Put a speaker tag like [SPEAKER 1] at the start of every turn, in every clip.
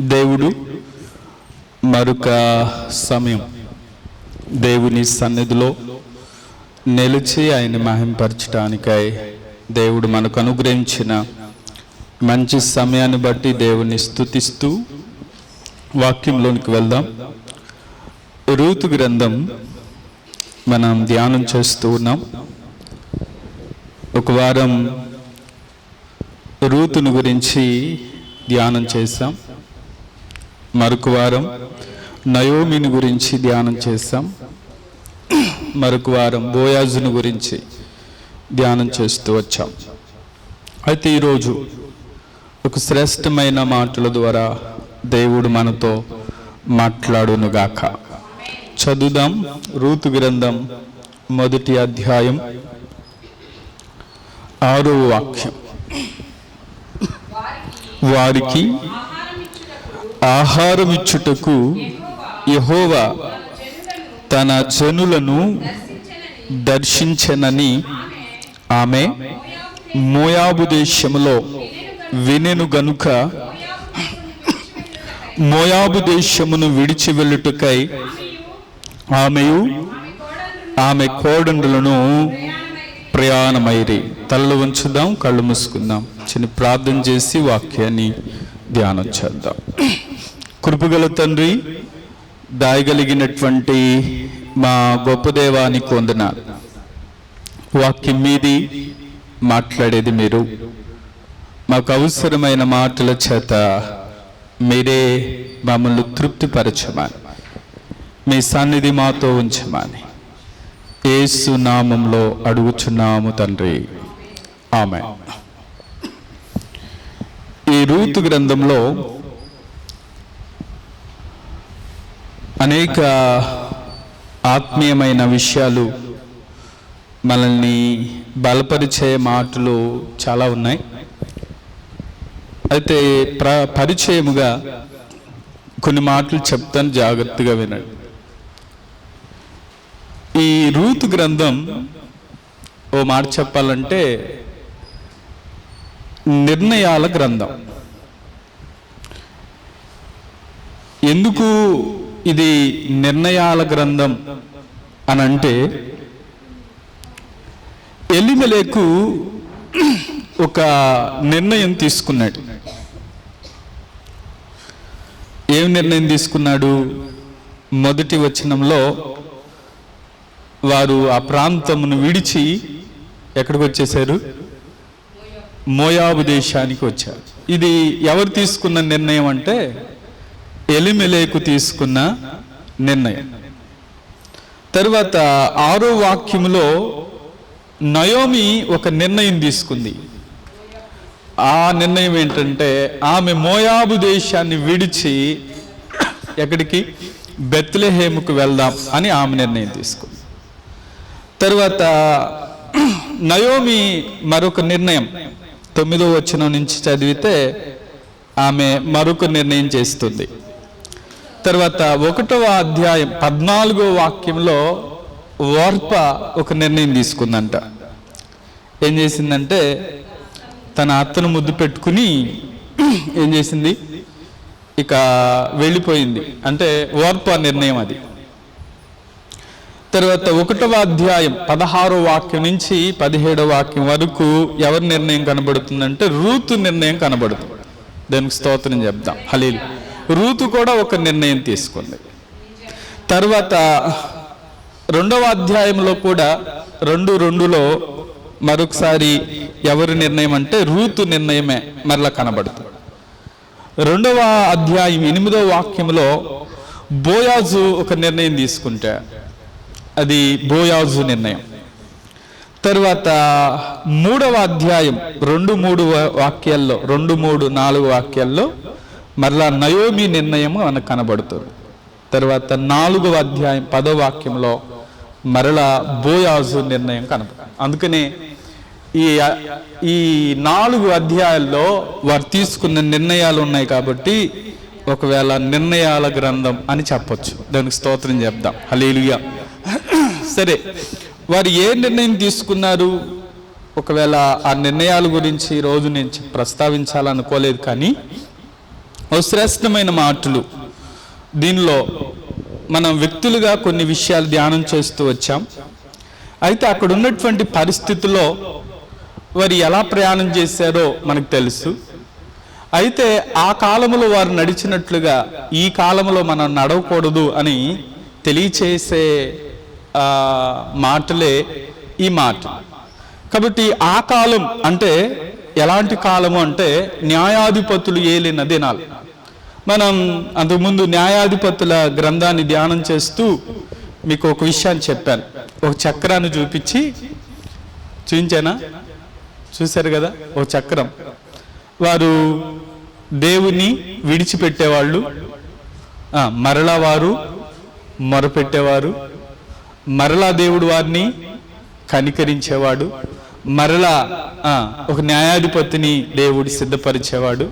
[SPEAKER 1] దేవుడు మరొక సమయం దేవుని సన్నిధిలో నిలిచి ఆయన మహింపరచడానికై దేవుడు మనకు అనుగ్రహించిన మంచి సమయాన్ని బట్టి దేవుని స్తుతిస్తూ వాక్యంలోనికి వెళ్దాం. రూతు గ్రంథం మనం ధ్యానం చేస్తూ ఉన్నాం. ఒక వారం రూతుని గురించి ధ్యానం చేశాం. మరొక వారం నయోమిని గురించి ధ్యానం చేశాం. మరొక వారం బోయాజుని గురించి ధ్యానం చేస్తూ వచ్చాం. అయితే ఈరోజు ఒక శ్రేష్టమైన మాటల ద్వారా దేవుడు మనతో మాట్లాడునుగాక. చదువుదాం. రూతు గ్రంథం 1వ అధ్యాయం 6వ వాక్యం. వారికి ఆహారమిచ్చుటకు యెహోవా తన జనులను దర్శించెనని ఆమె మోయాబు దేశములో వినెను గనుక మోయాబు దేశమును విడిచి వెళ్ళుటకై ఆమెయు ఆమె కోడండులను ప్రయాణమైరి. తలలు ఉంచుదాం, కళ్ళు మూసుకుందాం, చిన్న ప్రార్థన చేసి వాక్యాన్ని ధ్యానం చేద్దాం. కృపగల తండ్రి, దాయగలిగినటువంటి మా గొప్ప దేవానికి వందనాలు. వాక్యం మీది మాట్లాడేది మీరు, మాకు అవసరమైన మాటల చేత మీరే మమ్మల్ని తృప్తిపరచమని, మీ సన్నిధి మాతో ఉంచమని యేసు నామంలో అడుగుచున్నాము తండ్రి, ఆమేన్. ఈ రూతు గ్రంథంలో అనేక ఆత్మీయమైన విషయాలు, మనల్ని బలపరిచే మాటలు చాలా ఉన్నాయి. అయితే పరిచయముగా కొన్ని మాటలు చెప్తాను, జాగ్రత్తగా వినండి. ఈ రూతు గ్రంథం ఓ మాట చెప్పాలంటే నిర్ణయాల గ్రంథం. ఎందుకు ఇది నిర్ణయాల గ్రంథం అని అంటే, ఎలీమెలెకు ఒక నిర్ణయం తీసుకున్నాడు. ఏం నిర్ణయం తీసుకున్నాడు? మొదటి వచనంలో వారు ఆ ప్రాంతమును విడిచి ఎక్కడికి వచ్చేసారు? మోయాబు దేశానికి వచ్చారు. ఇది ఎవరు తీసుకున్న నిర్ణయం అంటే ఎలీమెలెకు తీసుకున్న నిర్ణయం. తరువాత 6వ వాక్యములో నయోమి ఒక నిర్ణయం తీసుకుంది. ఆ నిర్ణయం ఏంటంటే, ఆమె మోయాబు దేశాన్ని విడిచి ఎక్కడికి? బెత్లెహేముకు వెళ్దాం అని ఆమె నిర్ణయం తీసుకుంది. తరువాత నయోమి మరొక నిర్ణయం 9వ వచనం నుంచి చదివితే ఆమె మరొక నిర్ణయం చేస్తుంది. తర్వాత 1వ అధ్యాయం 14వ వాక్యంలో ఓర్ప ఒక నిర్ణయం తీసుకుందంట. ఏం చేసిందంటే, తన అత్తను ముద్దు పెట్టుకుని ఏం చేసింది? ఇక వెళ్ళిపోయింది. అంటే ఓర్ప నిర్ణయం అది. తర్వాత 1వ అధ్యాయం 16వ వాక్యం నుంచి 17వ వాక్యం వరకు ఎవరి నిర్ణయం కనబడుతుందంటే రూతు నిర్ణయం కనబడుతుంది. దానికి స్తోత్రం చెప్దాం, హల్లెలూయా. రూతు కూడా ఒక నిర్ణయం తీసుకుంది. తర్వాత 2వ అధ్యాయంలో కూడా 2:2లో మరొకసారి ఎవరి నిర్ణయం అంటే రూతు నిర్ణయమే మరలా కనబడుతుంది. 2వ అధ్యాయం 8వ వాక్యంలో బోయాజు ఒక నిర్ణయం తీసుకుంటే అది బోయాజు నిర్ణయం. తర్వాత 3వ అధ్యాయం 2-3 వాక్యాల్లో 2-3-4 వాక్యాల్లో మరలా నయోమి నిర్ణయం మనకు కనబడుతుంది. తర్వాత 4వ అధ్యాయం 10వ వాక్యంలో మరలా బోయాజు నిర్ణయం కనబడుతుంది. అందుకనే ఈ 4 అధ్యాయాల్లో వారు తీసుకున్న నిర్ణయాలు ఉన్నాయి కాబట్టి ఒకవేళ నిర్ణయాల గ్రంథం అని చెప్పొచ్చు. దానికి స్తోత్రం చెప్దాం, హల్లెలూయా. సరే, వారు ఏ నిర్ణయం తీసుకున్నారు? ఒకవేళ ఆ నిర్ణయాల గురించి ఈరోజు నేను ప్రస్తావించాలనుకోలేదు, కానీ ఓ శ్రేష్టమైన మాటలు. దీనిలో మనం వ్యక్తులుగా కొన్ని విషయాలు ధ్యానం చేస్తూ వచ్చాం. అయితే అక్కడ ఉన్నటువంటి పరిస్థితుల్లో వారు ఎలా ప్రయాణం చేశారో మనకు తెలుసు. అయితే ఆ కాలంలో వారు నడిచినట్లుగా ఈ కాలంలో మనం నడవకూడదు అని తెలియచేసే మాటలే ఈ మాట. కాబట్టి ఆ కాలం అంటే ఎలాంటి కాలము అంటే న్యాయాధిపతులు ఏలిన దినాలు. మనం అంతకుముందు న్యాయాధిపతుల గ్రంథాన్ని ధ్యానం చేస్తూ మీకు ఒక విషయాన్ని చెప్పాను. ఒక చక్రాన్ని చూపించానా? చూశారు కదా, ఒక చక్రం. వారు దేవుని విడిచిపెట్టేవాళ్ళు, మరలా వారు మొరపెట్టేవారు, మరలా దేవుడు వారిని కనికరించేవాడు, మరలా ఒక న్యాయాధిపతిని దేవుడు సిద్ధపరిచేవాడు.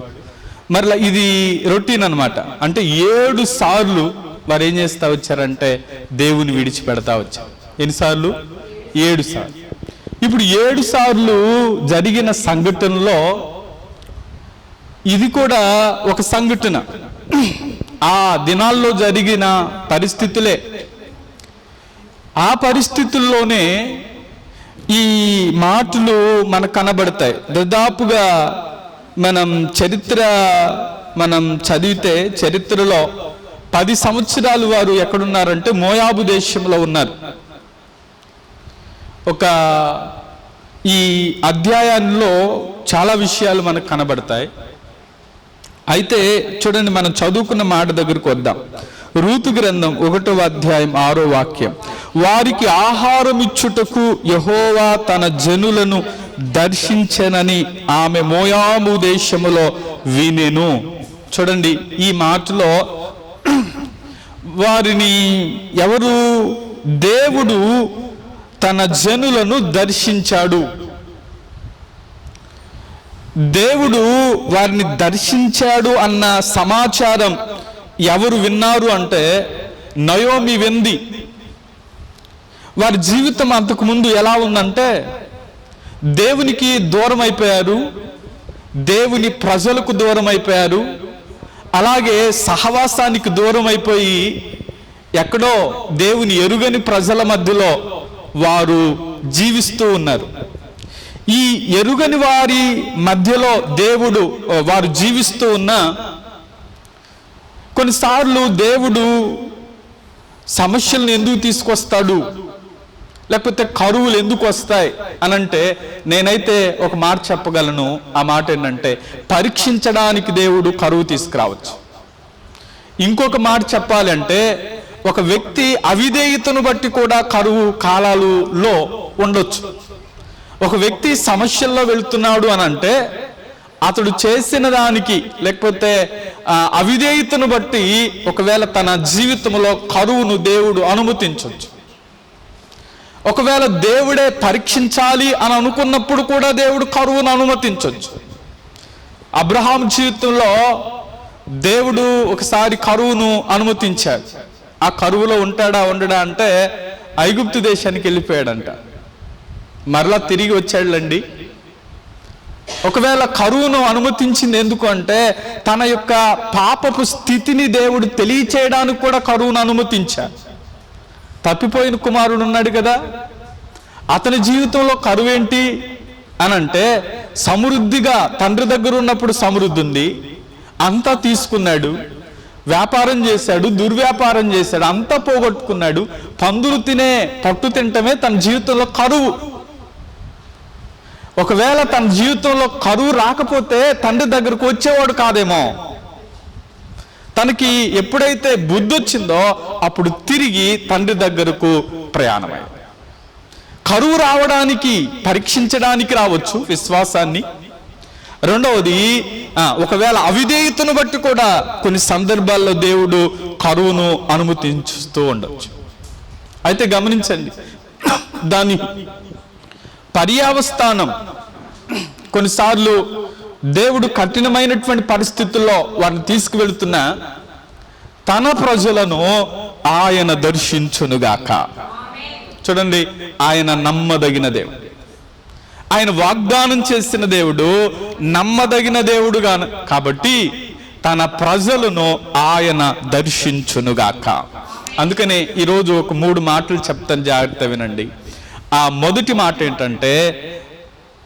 [SPEAKER 1] మరలా ఇది రొటీన్ అన్నమాట. అంటే 7 సార్లు వారు ఏం చేస్తా వచ్చారంటే దేవుని విడిచిపెడతా వచ్చారు. ఎన్నిసార్లు? 7 సార్లు. ఇప్పుడు 7 సార్లు జరిగిన సంఘటనలో ఇది కూడా ఒక సంఘటన. ఆ దినాల్లో జరిగిన పరిస్థితులే. ఆ పరిస్థితుల్లోనే ఈ మాటలు మనకు కనబడతాయి. దాదాపుగా మనం చదివితే చరిత్రలో 10 సంవత్సరాలు వారు ఎక్కడున్నారంటే మోయాబు దేశంలో ఉన్నారు. ఈ అధ్యాయంలో చాలా విషయాలు మనకు కనబడతాయి. అయితే చూడండి, మనం చదువుకున్న మాట దగ్గరకు వద్దాం. రూతు గ్రంథం 1వ అధ్యాయం 6వ వాక్యం. వారికి ఆహారం ఇచ్చుటకు యెహోవా తన జనులను దర్శించెనని ఆమె మోయాబు దేశములో వినెను. చూడండి, ఈ మాటలో వారిని ఎవరు? దేవుడు తన జనులను దర్శించాడు. దేవుడు వారిని దర్శించాడు అన్న సమాచారం ఎవరు విన్నారు అంటే నయోమి వింది. వారి జీవితం అంతకు ముందు ఎలా ఉందంటే దేవునికి దూరం అయిపోయారు, దేవుని ప్రజలకు దూరం అయిపోయారు, అలాగే సహవాసానికి దూరం అయిపోయి ఎక్కడో దేవుని ఎరుగని ప్రజల మధ్యలో వారు జీవిస్తూ ఉన్నారు. ఈ ఎరుగని వారి మధ్యలో దేవుడు వారు జీవిస్తూ ఉన్న కొన్నిసార్లు దేవుడు సమస్యలను ఎందుకు తీసుకొస్తాడు, లేకపోతే కరువులు ఎందుకు వస్తాయి అనంటే నేనైతే ఒక మాట చెప్పగలను. ఆ మాట ఏంటంటే పరీక్షించడానికి దేవుడు కరువు తీసుకురావచ్చు. ఇంకొక మాట చెప్పాలంటే ఒక వ్యక్తి అవిధేయతను బట్టి కూడా కరువు కాలాలలో ఉండొచ్చు. ఒక వ్యక్తి సమస్యల్లో వెళుతున్నాడు అని అంటే అతడు చేసిన దానికి లేకపోతే అవిధేయతను బట్టి ఒకవేళ తన జీవితంలో కరువును దేవుడు అనుమతించవచ్చు. ఒకవేళ దేవుడే పరీక్షించాలి అని అనుకున్నప్పుడు కూడా దేవుడు కరువును అనుమతించవచ్చు. అబ్రహాం జీవితంలో దేవుడు ఒకసారి కరువును అనుమతించాడు. ఆ కరువులో ఉండడా అంటే ఐగుప్తు దేశానికి వెళ్ళిపోయాడంట. మరలా తిరిగి వచ్చాడులండి. ఒకవేళ కరువును అనుమతించింది ఎందుకు అంటే తన యొక్క పాపపు స్థితిని దేవుడు తెలియచేయడానికి కూడా కరువును అనుమతించాడు. తప్పిపోయిన కుమారుడు ఉన్నాడు కదా, అతని జీవితంలో కరువేంటి అనంటే సమృద్ధిగా తండ్రి దగ్గర ఉన్నప్పుడు సమృద్ధి ఉంది, అంతా తీసుకున్నాడు, వ్యాపారం చేశాడు, దుర్వ్యాపారం చేశాడు, అంతా పోగొట్టుకున్నాడు. పందులు తినే పట్టు తింటమే తన జీవితంలో కరువు. ఒకవేళ తన జీవితంలో కరువు రాకపోతే తండ్రి దగ్గరకు వచ్చేవాడు కాదేమో. తనకి ఎప్పుడైతే బుద్ధి వచ్చిందో అప్పుడు తిరిగి తండ్రి దగ్గరకు ప్రయాణమై. కరువు రావడానికి పరీక్షించడానికి రావచ్చు విశ్వాసాన్ని. రెండవది ఒకవేళ అవిధేయతను బట్టి కూడా కొన్ని సందర్భాల్లో దేవుడు కరువును అనుమతించుతూ ఉండవచ్చు. అయితే గమనించండి, దాని పర్యావస్థానం కొన్నిసార్లు దేవుడు కఠినమైనటువంటి పరిస్థితుల్లో వారిని తీసుకువెళుతున్న తన ప్రజలను ఆయన దర్శించునుగాక. చూడండి, ఆయన నమ్మదగిన దేవుడు. ఆయన వాగ్దానం చేసిన దేవుడు నమ్మదగిన దేవుడు కాబట్టి తన ప్రజలను ఆయన దర్శించునుగాక. అందుకనే ఈరోజు ఒక 3 మాటలు చెప్తాను, జాగ్రత్త వినండి. ఆ మొదటి మాట ఏంటంటే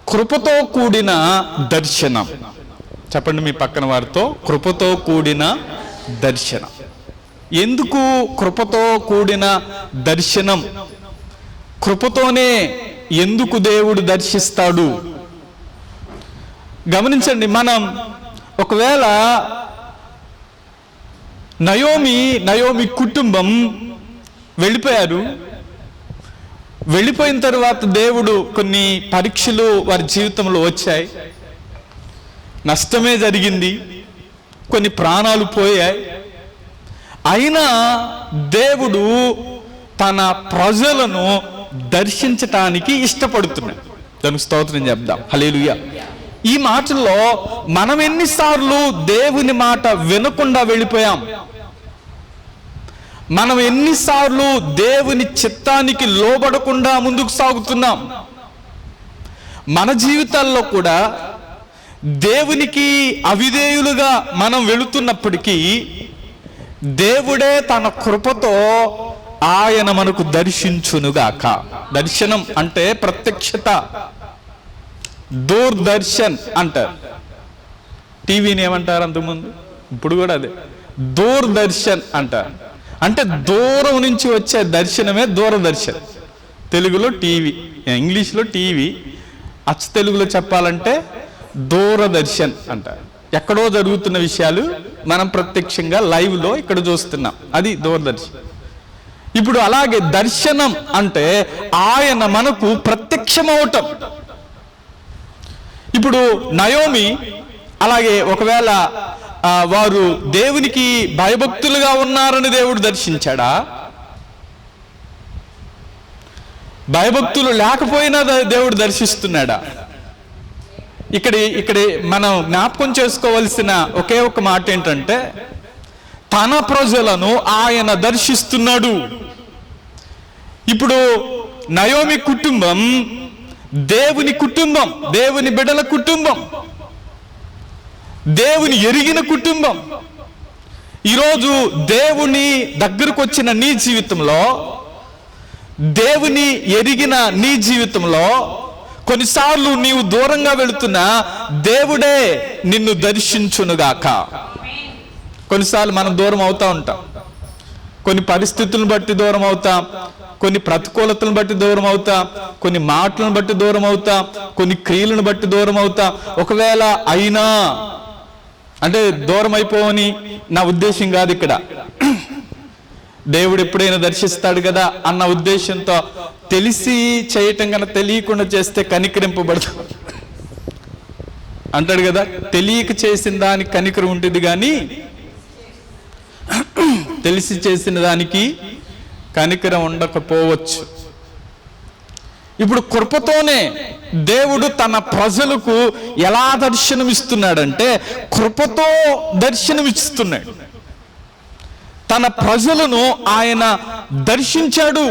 [SPEAKER 1] కృపతో కూడిన దర్శనం. చెప్పండి మీ పక్కన వారితో, కృపతో కూడిన దర్శనం. ఎందుకు కృపతో కూడిన దర్శనం? కృపతోనే ఎందుకు దేవుడు దర్శిస్తాడు? గమనించండి. మనం ఒకవేళ నయోమి కుటుంబం వెళ్ళిపోయారు. వెళ్ళిపోయిన తర్వాత దేవుడు కొన్ని పరీక్షలు వారి జీవితంలో వచ్చాయి. నష్టమే జరిగింది, కొన్ని ప్రాణాలు పోయాయి. అయినా దేవుడు తన ప్రజలను దర్శించటానికి ఇష్టపడుతున్నాడు. దానికి స్తోత్రం చెప్దాం. హల్లెలూయా. ఈ మాటల్లో మనం ఎన్నిసార్లు దేవుని మాట వినకుండా వెళ్ళిపోయాం? మనం ఎన్నిసార్లు దేవుని చిత్తానికి లోబడకుండా ముందుకు సాగుతున్నాం? మన జీవితాల్లో కూడా దేవునికి అవిధేయులుగా మనం వెళుతున్నప్పటికీ దేవుడే తన కృపతో ఆయన మనకు దర్శించునుగాక. దర్శనం అంటే ప్రత్యక్షత, దూరదర్శన్ అంటారు. టీవీని ఏమంటారు అంతకుముందు, ఇప్పుడు కూడా అదే దూరదర్శన్ అంటారు. అంటే దూరం నుంచి వచ్చే దర్శనమే దూరదర్శన్. తెలుగులో టీవీ, ఇంగ్లీష్లో టీవీ, అచ్చ తెలుగులో చెప్పాలంటే దూరదర్శన్ అంటారు. ఎక్కడో జరుగుతున్న విషయాలు మనం ప్రత్యక్షంగా లైవ్లో ఇక్కడ చూస్తున్నాం, అది దూరదర్శన్. ఇప్పుడు అలాగే దర్శనం అంటే ఆయన మనకు ప్రత్యక్షమవటం. ఇప్పుడు నయోమి అలాగే ఒకవేళ వారు దేవునికి భయభక్తులుగా ఉన్నారని దేవుడు దర్శించాడా? భయభక్తులు లేకపోయినా దేవుడు దర్శిస్తున్నాడా? ఇక్కడ మనం జ్ఞాపకం చేసుకోవలసిన ఒకే ఒక మాట ఏంటంటే తన ప్రజలను ఆయన దర్శిస్తున్నాడు. ఇప్పుడు నయోమి కుటుంబం దేవుని కుటుంబం, దేవుని బిడ్డల కుటుంబం, దేవుని ఎరిగిన కుటుంబం. ఈరోజు దేవుని దగ్గరకు వచ్చిన నీ జీవితంలో, దేవుని ఎరిగిన నీ జీవితంలో కొన్నిసార్లు నీవు దూరంగా వెళుతున్నా దేవుడే నిన్ను దర్శించునుగాక. కొన్నిసార్లు మనం దూరం అవుతా ఉంటాం. కొన్ని పరిస్థితులను బట్టి దూరం అవుతాం, కొన్ని ప్రతికూలతలను బట్టి దూరం అవుతాం, కొన్ని మాటలను బట్టి దూరం అవుతాం, కొన్ని క్రియలను బట్టి దూరం అవుతాం. ఒకవేళ అయినా అంటే దూరం అయిపోవని నా ఉద్దేశం కాదు. ఇక్కడ దేవుడు ఎప్పుడైనా దర్శిస్తాడు కదా అన్న ఉద్దేశంతో తెలిసి చేయటం కన్నా తెలియకుండా చేస్తే కనికరింపబడతాం అంటాడు కదా. తెలియక చేసిన దానికి కనికరం ఉంటుంది, కానీ తెలిసి చేసిన దానికి కనికరం ఉండకపోవచ్చు. ఇప్పుడు కృపతోనే దేవుడు తన ప్రజలకు ఎలా దర్శనమిస్తున్నాడంటే కృపతో దర్శనమిస్తున్నాడు. తన ప్రజలను ఆయన దర్శించాడు.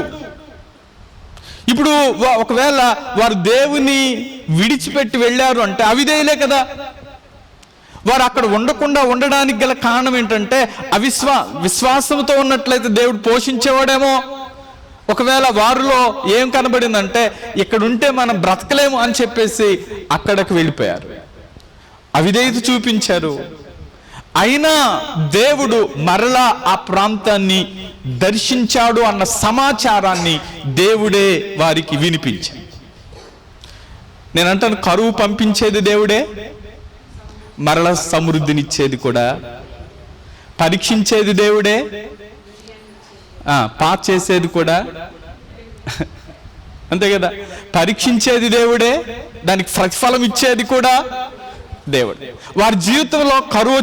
[SPEAKER 1] ఇప్పుడు ఒకవేళ వారు దేవుని విడిచిపెట్టి వెళ్ళారు అంటే అవిధేయులే కదా. వారు అక్కడ ఉండడానికి గల కారణం ఏంటంటే విశ్వాసంతో ఉన్నట్లయితే దేవుడు పోషించేవాడేమో. ఒకవేళ వారిలో ఏం కనబడిందంటే ఇక్కడ ఉంటే మనం బ్రతకలేము అని చెప్పేసి అక్కడికి వెళ్ళిపోయారు, అవిధేయత చూపించారు. అయినా దేవుడు మరలా ఆ ప్రాంతాన్ని దర్శించాడు అన్న సమాచారాన్ని దేవుడే వారికి వినిపించాడు. నేను అంటాను, కరువు పంపించేది దేవుడే, మరలా సమృద్ధినిచ్చేది కూడా. పరీక్షించేది దేవుడే, పాస్ చేసేది కూడా అంతే కదా. పరీక్షించేది దేవుడే, దానికి ప్రతిఫలం ఇచ్చేది కూడా దేవుడు. వారి జీవితంలో కరువు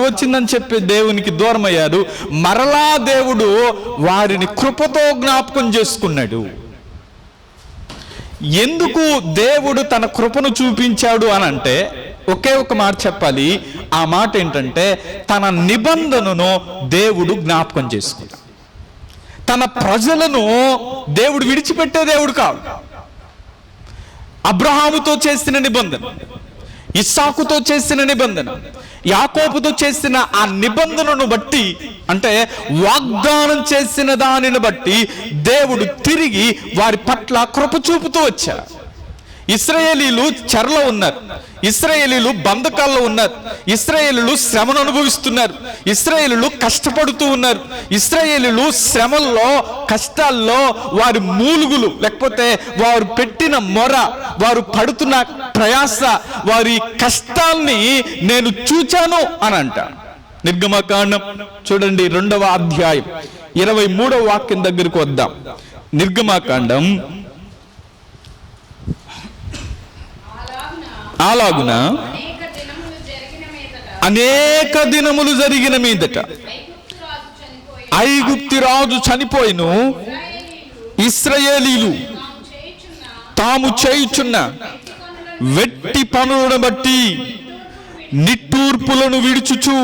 [SPEAKER 1] వచ్చిందని చెప్పి దేవునికి దూరం అయ్యారు. మరలా దేవుడు వారిని కృపతో జ్ఞాపకం చేసుకున్నాడు. ఎందుకు దేవుడు తన కృపను చూపించాడు అని అంటే ఒకే ఒక మాట చెప్పాలి. ఆ మాట ఏంటంటే తన నిబంధనను దేవుడు జ్ఞాపకం చేసుకున్నాడు. తన ప్రజలను దేవుడు విడిచిపెట్టే దేవుడు కాదు. అబ్రహాముతో చేసిన నిబంధన, ఇస్సాకుతో చేసిన నిబంధన, యాకోబుతో చేసిన ఆ నిబంధనను బట్టి, అంటే వాగ్దానం చేసిన దానిని బట్టి దేవుడు తిరిగి వారి పట్ల కృప చూపుతూ వచ్చారు. ఇశ్రాయేలీలు చెరలో ఉన్నారు, ఇశ్రాయేలీలు బంధకాల్లో ఉన్నారు, ఇశ్రాయేలీలు శ్రమను అనుభవిస్తున్నారు, ఇశ్రాయేలీలు కష్టపడుతూ ఉన్నారు. ఇశ్రాయేలీలు శ్రమల్లో, కష్టాల్లో వారి మూలుగులు, లేకపోతే వారు పెట్టిన మొర, వారు పడుతున్న ప్రయాస, వారి కష్టాల్ని నేను చూచాను అని అంటాడు. నిర్గమకాండం చూడండి 2వ అధ్యాయం 23వ వాక్యం దగ్గరకు వద్దాం. నిర్గమకాండం అలాగున అనేక దినములు జరిగిన మీదట ఐగుప్తు రాజు చనిపోయిను, ఇశ్రాయేలీలు తాము చేయుచున్న వెట్టి పనులను బట్టి నిట్టూర్పులను విడుచుచు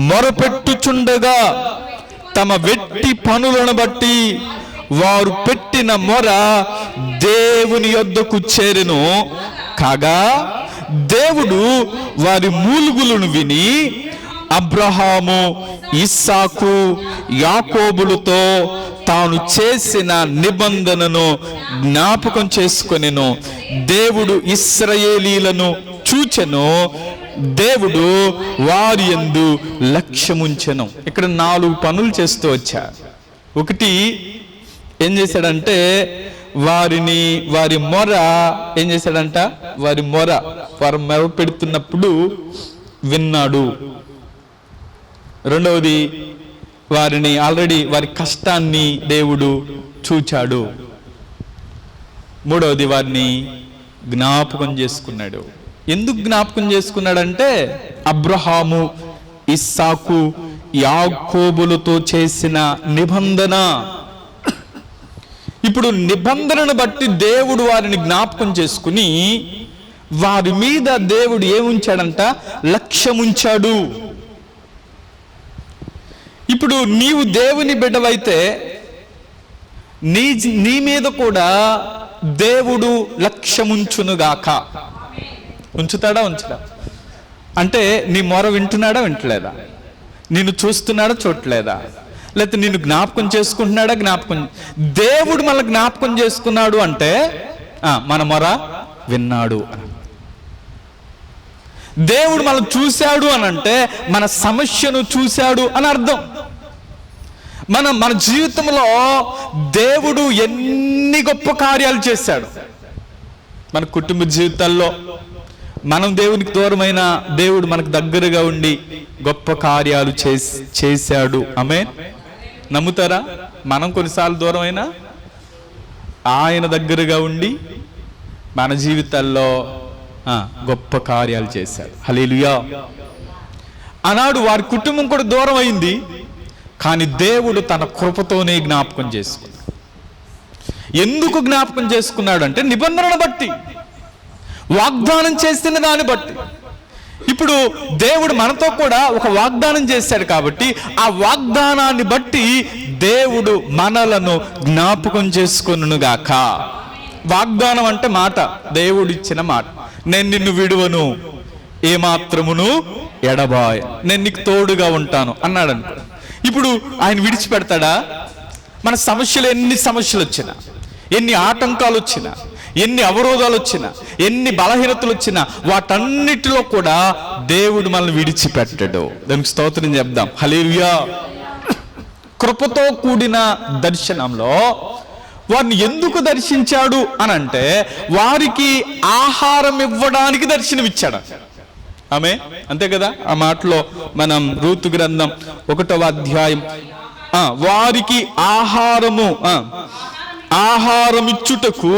[SPEAKER 1] మొరపెట్టుచుండగా, తమ వెట్టి పనులను బట్టి వారు పెట్టిన మొర దేవుని యొద్దకు చేరెను. కాగా దేవుడు వారి మూలుగులను విని అబ్రహాము, ఇస్సాకు, యాకోబులతో తాను చేసిన నిబంధనను జ్ఞాపకం చేసుకొనెను. దేవుడు ఇశ్రాయేలీలను చూచెను, దేవుడు వారి యందు లక్ష్యముంచెను. ఇక్కడ 4 పనులు చేస్తూ వచ్చారు. ఒకటి ఏం చేశాడంటే, వారి మొర ఏం చేశాడంట, వారి మొర పెడుతున్నప్పుడు విన్నాడు. రెండవది, వారి కష్టాన్ని దేవుడు చూచాడు. మూడవది, వారిని జ్ఞాపకం చేసుకున్నాడు. ఎందుకు జ్ఞాపకం చేసుకున్నాడంటే, అబ్రహాము, ఇస్సాకు, యాకోబులతో చేసిన నిబంధన. ఇప్పుడు నిబంధనను బట్టి దేవుడు వారిని జ్ఞాపకం చేసుకుని వారి మీద దేవుడు ఏముంచాడంట, లక్ష్యముంచాడు. ఇప్పుడు నీవు దేవుని బిడ్డవైతే నీ మీద కూడా దేవుడు లక్ష్యముంచునుగాక. ఉంచుతాడా, ఉంచుదా? అంటే నీ మొర వింటున్నాడా, వింటలేదా? నిన్ను చూస్తున్నాడా, చూడలేదా? లేకపోతే నిన్ను జ్ఞాపకం చేసుకుంటున్నాడా, దేవుడు మన జ్ఞాపకం చేసుకున్నాడు అంటే మన మొర విన్నాడు. దేవుడు మనం చూశాడు అని అంటే మన సమస్యను చూశాడు అని అర్థం. మన జీవితంలో దేవుడు ఎన్ని గొప్ప కార్యాలు చేశాడు. మన కుటుంబ జీవితాల్లో మనం దేవునికి దూరమైన దేవుడు మనకు దగ్గరగా ఉండి గొప్ప కార్యాలు చేశాడు. ఆమేన్. నమ్ముతారా? మనం కొన్నిసార్లు దూరమైనా ఆయన దగ్గరగా ఉండి మన జీవితాల్లో గొప్ప కార్యాలు చేశాడు. హల్లెలూయా. ఆనాడు వారి కుటుంబం కూడా దూరం అయింది, కానీ దేవుడు తన కృపతోనే జ్ఞాపకం చేసుకున్నాడు. ఎందుకు జ్ఞాపకం చేసుకున్నాడు అంటే నిబంధనను బట్టి, వాగ్దానం చేసిన దాన్ని బట్టి. ఇప్పుడు దేవుడు మనతో కూడా ఒక వాగ్దానం చేశాడు కాబట్టి ఆ వాగ్దానాన్ని బట్టి దేవుడు మనలను జ్ఞాపకం చేసుకొనుగాక. వాగ్దానం అంటే మాట, దేవుడు ఇచ్చిన మాట. నేను నిన్ను విడువను, ఏమాత్రమును ఎడబాయ, నేను నీకు తోడుగా ఉంటాను అన్నాడు అనుకో. ఇప్పుడు ఆయన విడిచిపెడతాడా? మన సమస్యలు ఎన్ని సమస్యలు వచ్చినా, ఎన్ని ఆటంకాలు వచ్చినా, ఎన్ని అవరోధాలు వచ్చినా, ఎన్ని బలహీనతలు వచ్చినా, వాటన్నిటిలో కూడా దేవుడు మనల్ని విడిచిపెట్టడు. దానికి స్తోత్రం చెప్దాం. హల్లెలూయా. కృపతో కూడిన దర్శనంలో వారిని ఎందుకు దర్శించాడు అని అంటే వారికి ఆహారం ఇవ్వడానికి దర్శనమిచ్చాడు. ఆమె అంతే కదా. ఆ మాటలో మనం రూతు గ్రంథం 1వ అధ్యాయం వారికి ఆహారమిచ్చుటకు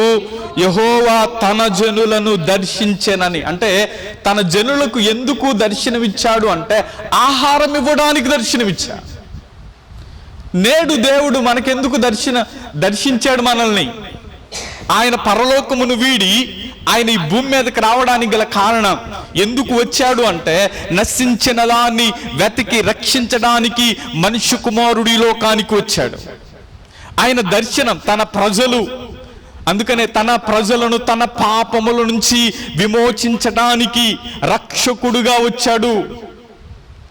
[SPEAKER 1] యెహోవా తన జనులను దర్శించెనని. అంటే తన జనులకు ఎందుకు దర్శనమిచ్చాడు అంటే ఆహారం ఇవ్వడానికి దర్శనమిచ్చాడు. నేడు దేవుడు మనకెందుకు దర్శించాడు మనల్ని? ఆయన పరలోకమును వీడి ఆయన ఈ భూమి మీదకి రావడానికి గల కారణం ఎందుకు వచ్చాడు అంటే నశించిన దాన్ని వెతికి రక్షించడానికి మనుష్య కుమారుడు ఈ లోకానికి వచ్చాడు. ఆయన దర్శనం తన ప్రజలు, అందుకనే తన ప్రజలను తన పాపముల నుంచి విమోచించడానికి రక్షకుడుగా వచ్చాడు.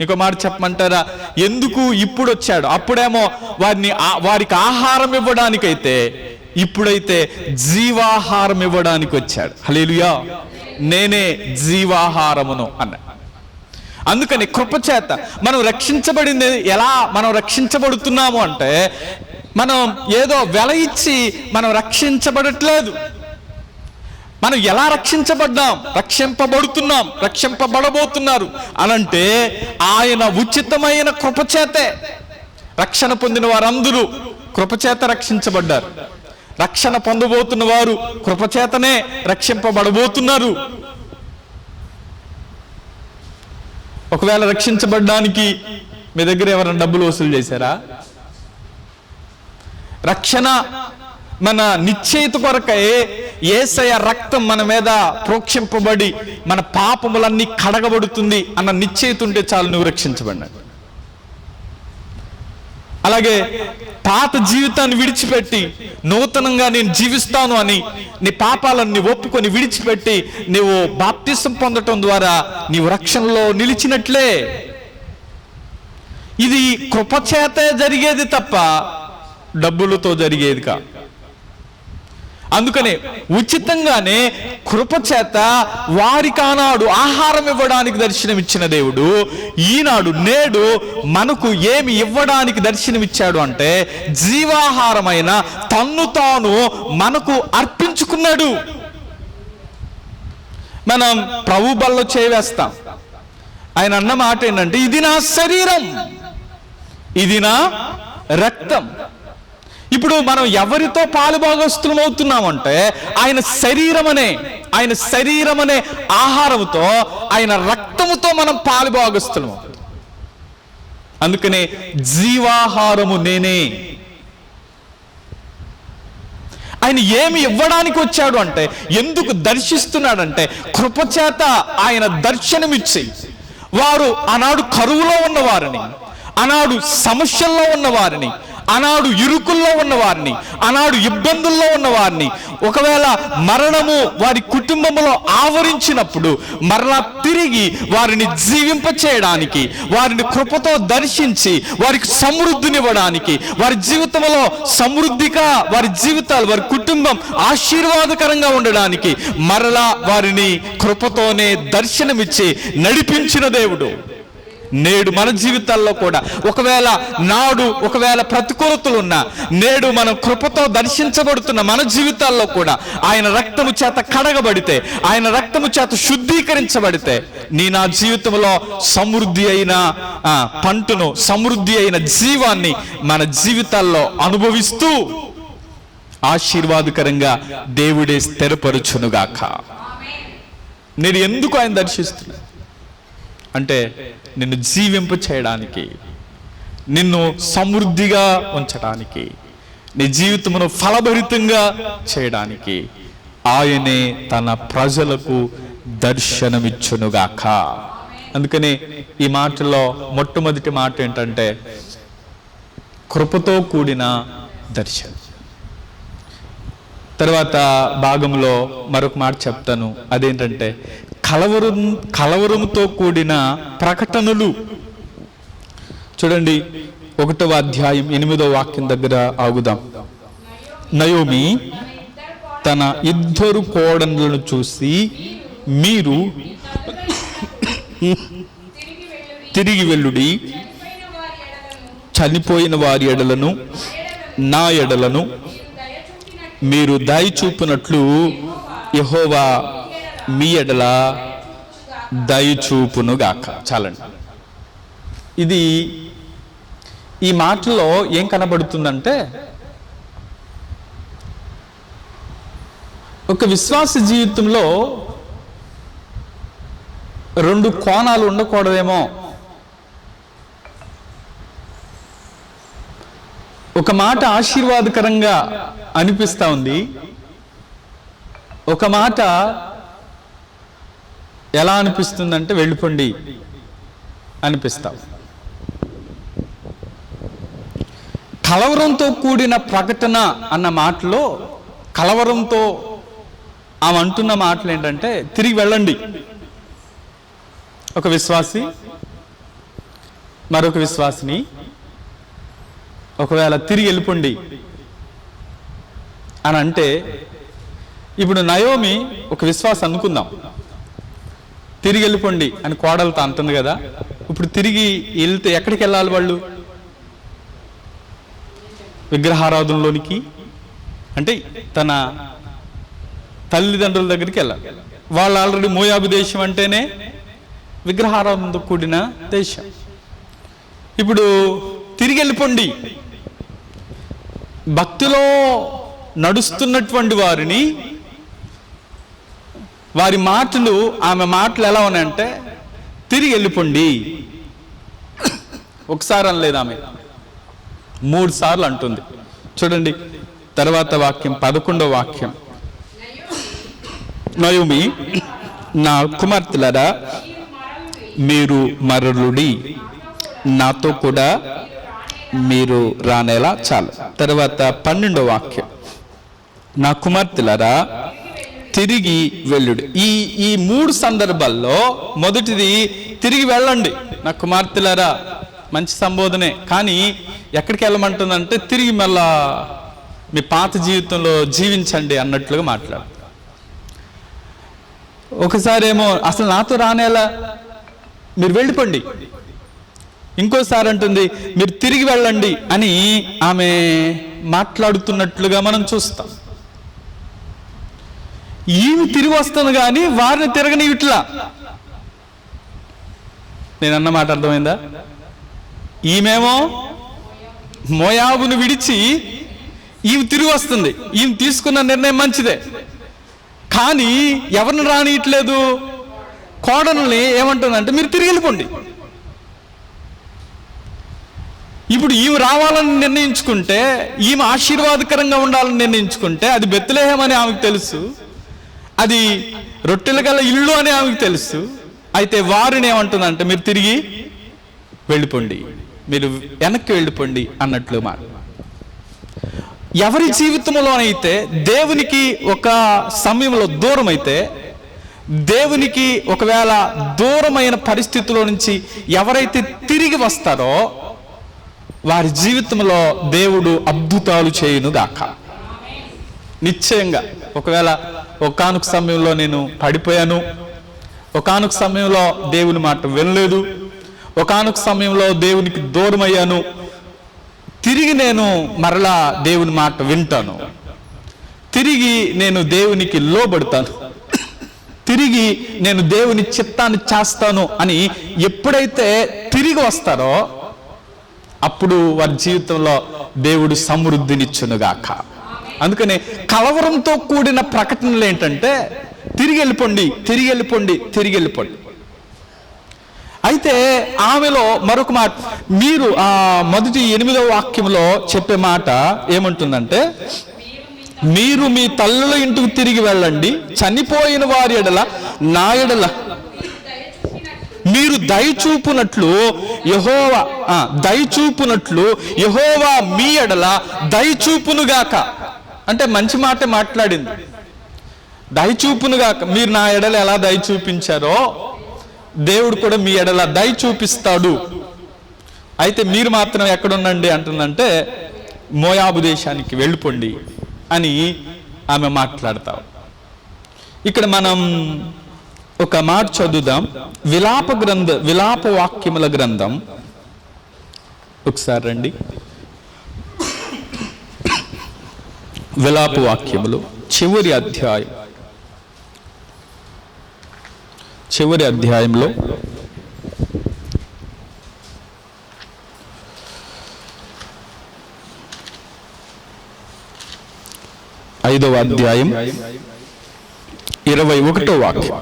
[SPEAKER 1] ఇంకో మాట చెప్పమంటారా? ఎందుకు ఇప్పుడు వచ్చాడు? అప్పుడేమో వారికి ఆహారం ఇవ్వడానికైతే, ఇప్పుడైతే జీవాహారం ఇవ్వడానికి వచ్చాడు. హల్లెలూయా. నేనే జీవాహారమును అన్న. అందుకని కృపచేత మనం రక్షించబడింది. ఎలా మనం రక్షించబడుతున్నాము అంటే, మనం ఏదో వెల ఇచ్చి మనం రక్షించబడట్లేదు. మనం ఎలా రక్షించబడ్డాం, రక్షింపబడుతున్నాం, రక్షింపబడబోతున్నారు అనంటే ఆయన ఉచితమైన కృపచేతే. రక్షణ పొందిన వారందరూ కృపచేత రక్షించబడ్డారు. రక్షణ పొందబోతున్న వారు కృపచేతనే రక్షింపబడబోతున్నారు. ఒకవేళ రక్షించబడ్డానికి మీ దగ్గర ఎవరైనా డబ్బులు వసూలు చేశారా? రక్షణ మన నిశ్చయిత కొరకై యేసయ్య రక్తం మన మీద ప్రోక్షింపబడి మన పాపములన్నీ కడగబడుతుంది అన్న నిశ్చయిత ఉంటే చాలు, నువ్వు రక్షించబడినాడు. అలాగే పాత జీవితాన్ని విడిచిపెట్టి నూతనంగా నేను జీవిస్తాను అని నీ పాపాలన్నీ ఒప్పుకొని విడిచిపెట్టి నీవు బాప్తిసం పొందటం ద్వారా నీవు రక్షణలో నిలిచినట్లే. ఇది కృపచేతే జరిగేది తప్ప డబ్బులతో జరిగేది కాదు. అందుకనే ఉచితంగానే కృపచేత వారికి ఆనాడు ఆహారం ఇవ్వడానికి దర్శనమిచ్చిన దేవుడు ఈనాడు నేడు మనకు ఏమి ఇవ్వడానికి దర్శనమిచ్చాడు అంటే, జీవాహారమైన తన్ను తాను మనకు అర్పించుకున్నాడు. మనం ప్రభు బల్లో చేవేస్తాం. ఆయన అన్న మాట ఏంటంటే, ఇది నా శరీరం, ఇది నా రక్తం. ఇప్పుడు మనం ఎవరితో పాలుభాగస్తులం అవుతున్నామంటే, ఆయన శరీరం అనే ఆహారంతో, ఆయన రక్తముతో మనం పాలుభాగస్తులం. అందుకనే జీవాహారము నేనే. ఆయన ఏమి ఇవ్వడానికి వచ్చాడు అంటే, ఎందుకు దర్శిస్తున్నాడంటే, కృపచేత ఆయన దర్శనమిచ్చి వారు ఆనాడు కరువులో ఉన్నవారిని, ఆనాడు సమస్యల్లో ఉన్నవారిని, ఆనాడు ఇరుకుల్లో ఉన్నవారిని, ఆనాడు ఇబ్బందుల్లో ఉన్నవారిని, ఒకవేళ మరణము వారి కుటుంబంలో ఆవరించినప్పుడు మరలా తిరిగి వారిని జీవింపచేయడానికి, వారిని కృపతో దర్శించి వారికి సమృద్ధినివ్వడానికి, వారి జీవితంలో సమృద్ధిగా వారి జీవితాలు, వారి కుటుంబం ఆశీర్వాదకరంగా ఉండడానికి మరలా వారిని కృపతోనే దర్శనమిచ్చి నడిపించిన దేవుడు నేడు మన జీవితాల్లో కూడా ఒకవేళ ప్రతికూలతలు ఉన్నా, నేడు మనం కృపతో దర్శించబడుతున్న మన జీవితాల్లో కూడా ఆయన రక్తము చేత కడగబడితే, ఆయన రక్తము చేత శుద్ధీకరించబడితే, నా జీవితంలో సమృద్ధి అయిన పంటను, సమృద్ధి అయిన జీవాన్ని మన జీవితాల్లో అనుభవిస్తూ ఆశీర్వాదకరంగా దేవుడే స్థిరపరచునుగాక. నేను ఎందుకు ఆయన దర్శిస్తున్నా అంటే, నిన్ను జీవింప చేయడానికి, నిన్ను సమృద్ధిగా ఉంచడానికి, నీ జీవితమును ఫలభరితంగా చేయడానికి ఆయనే తన ప్రజలకు దర్శనమిచ్చునుగాక. అందుకని ఈ మాటలో మొట్టమొదటి మాట ఏంటంటే, కృపతో కూడిన దర్శనం. తర్వాత భాగంలో మరొక మాట చెప్తాను, అదేంటంటే కలవరంతో కూడిన ప్రకటనలు. చూడండి, 1వ అధ్యాయం 8వ వాక్యం దగ్గర ఆగుదాం. నయోమి తన 2 కోడళ్లను చూసి, మీరు తిరిగి వెళ్ళుడి, చనిపోయిన వారి ఎడలను నా ఎడలను మీరు దయ చూపునట్లు యెహోవా మీ ఎడల దయచూపునుగాక. చాలండి. ఇది ఈ మాటలో ఏం కనబడుతుందంటే, ఒక విశ్వాస జీవితంలో 2 కోణాలు ఉండకూడదేమో. ఒక మాట ఆశీర్వాదకరంగా అనిపిస్తా ఉంది, ఒక మాట ఎలా అనిపిస్తుందంటే వెళ్ళిపోండి అనిపిస్తాం. కలవరంతో కూడిన ప్రకటన అన్న మాటలో, కలవరంతో ఆమె అంటున్న మాటలు ఏంటంటే, తిరిగి వెళ్ళండి. ఒక విశ్వాసి మరొక విశ్వాసిని ఒకవేళ తిరిగి వెళ్ళిపోండి అని అంటే, ఇప్పుడు నయోమి ఒక విశ్వాసం అనుకుందాం, తిరిగి వెళ్ళిపోండి అని కోడలతో అంటుంది కదా. ఇప్పుడు తిరిగి వెళ్తే ఎక్కడికి వెళ్ళాలి వాళ్ళు? విగ్రహారాధనలోనికి, అంటే తన తల్లిదండ్రుల దగ్గరికి వెళ్ళాలి. వాళ్ళు ఆల్రెడీ మోయాబు దేశం అంటేనే విగ్రహారాధనతో కూడిన దేశం. ఇప్పుడు తిరిగి వెళ్ళిపోండి, భక్తిలో నడుస్తున్నటువంటి వారిని, వారి మాటలు, ఆమె మాటలు ఎలా ఉన్నాయంటే తిరిగి వెళ్ళిపోండి. ఒకసారి అనలేదు, ఆమె 3 సార్లు అంటుంది. చూడండి తర్వాత వాక్యం, 11వ వాక్యం. నయోమి, నా కుమార్తెలరా మీరు మరలుడి, నాతో కూడా మీరు రానేలా చాలు. తర్వాత 12వ వాక్యం, నా కుమార్తెలరా తిరిగి వెళ్ళుడు. ఈ 3 సందర్భాల్లో మొదటిది తిరిగి వెళ్ళండి. నా కుమార్తెలరా మంచి సంబోధనే, కానీ ఎక్కడికి వెళ్ళమంటుందంటే తిరిగి మళ్ళా మీ పాత జీవితంలో జీవించండి అన్నట్లుగా మాట్లాడు. ఒకసారి ఏమో అసలు నాతో రానేలా, మీరు వెళ్ళిపోండి. ఇంకోసారి అంటుంది మీరు తిరిగి వెళ్ళండి అని ఆమె మాట్లాడుతున్నట్లుగా మనం చూస్తాం. ఈమె తిరిగి వస్తుంది కానీ వారిని తిరగని ఇట్లా. నేను అన్న మాట అర్థమైందా? ఈమెమో మోయాబును విడిచి ఈమె తిరిగి వస్తుంది. ఈమె తీసుకున్న నిర్ణయం మంచిదే, కానీ ఎవరిని రానియట్లేదు? కోడల్ని ఏమంటుందంటే మీరు తిరిగి వెళ్ళిపోండి. ఇప్పుడు ఈమె రావాలని నిర్ణయించుకుంటే, ఈమె ఆశీర్వాదకరంగా ఉండాలని నిర్ణయించుకుంటే, అది బెత్లెహేం అని ఆమెకు తెలుసు, అది రొట్టెల గల ఇల్లు అని ఆమెకు తెలుసు. అయితే వారిని ఏమంటుందంటే మీరు తిరిగి వెళ్ళిపోండి, మీరు వెనక్కి వెళ్ళిపోండి అన్నట్లు మాట. ఎవరి జీవితంలోనైతే దేవునికి ఒక సమయంలో దూరం అయితే, దేవునికి ఒకవేళ దూరమైన పరిస్థితుల్లో నుంచి ఎవరైతే తిరిగి వస్తారో వారి జీవితంలో దేవుడు అద్భుతాలు చేయునుగాక. నిశ్చయంగా. ఒకవేళ ఒకానొక సమయంలో నేను పడిపోయాను, ఒకానొక సమయంలో దేవుని మాట వినలేదు, ఒకానొక సమయంలో దేవునికి దూరం అయ్యాను, తిరిగి నేను మరలా దేవుని మాట వింటాను, తిరిగి నేను దేవునికి లోబడతాను, తిరిగి నేను దేవుని చిత్తాన్ని చేస్తాను అని ఎప్పుడైతే తిరిగి వస్తారో అప్పుడు వారి జీవితంలో దేవుడు సమృద్ధినిచ్చునుగాక. అందుకనే కలవరంతో కూడిన ప్రకటనలు ఏంటంటే తిరిగి వెళ్ళిపోండి, తిరిగి వెళ్ళిపోండి, తిరిగి వెళ్ళిపోండి. అయితే ఆమెలో మరొక మాట, మీరు మొదటి 8వ వాక్యంలో చెప్పే మాట ఏమంటుందంటే, మీరు మీ తల్లుల ఇంటికి తిరిగి వెళ్ళండి, చనిపోయిన వారి ఎడల నా ఎడల మీరు దయచూపునట్లు యెహోవా మీ ఎడల దయచూపునుగాక. అంటే మంచి మాట మాట్లాడింది. దయచూపునుగాక, మీరు నా ఎడల ఎలా దయ చూపించారో దేవుడు కూడా మీ ఎడల దయ చూపిస్తాడు. అయితే మీరు మాత్రం ఎక్కడుండండి అంటుందంటే మోయాబు దేశానికి వెళ్ళిపోండి అని ఆమె మాట్లాడతావు. ఇక్కడ మనం ఒక మాట చదువుదాం. విలాప వాక్యముల గ్రంథం ఒకసారి రండి. విలాప వాక్యములు చివరి అధ్యాయంలో 5వ అధ్యాయం 21వ వాక్యం.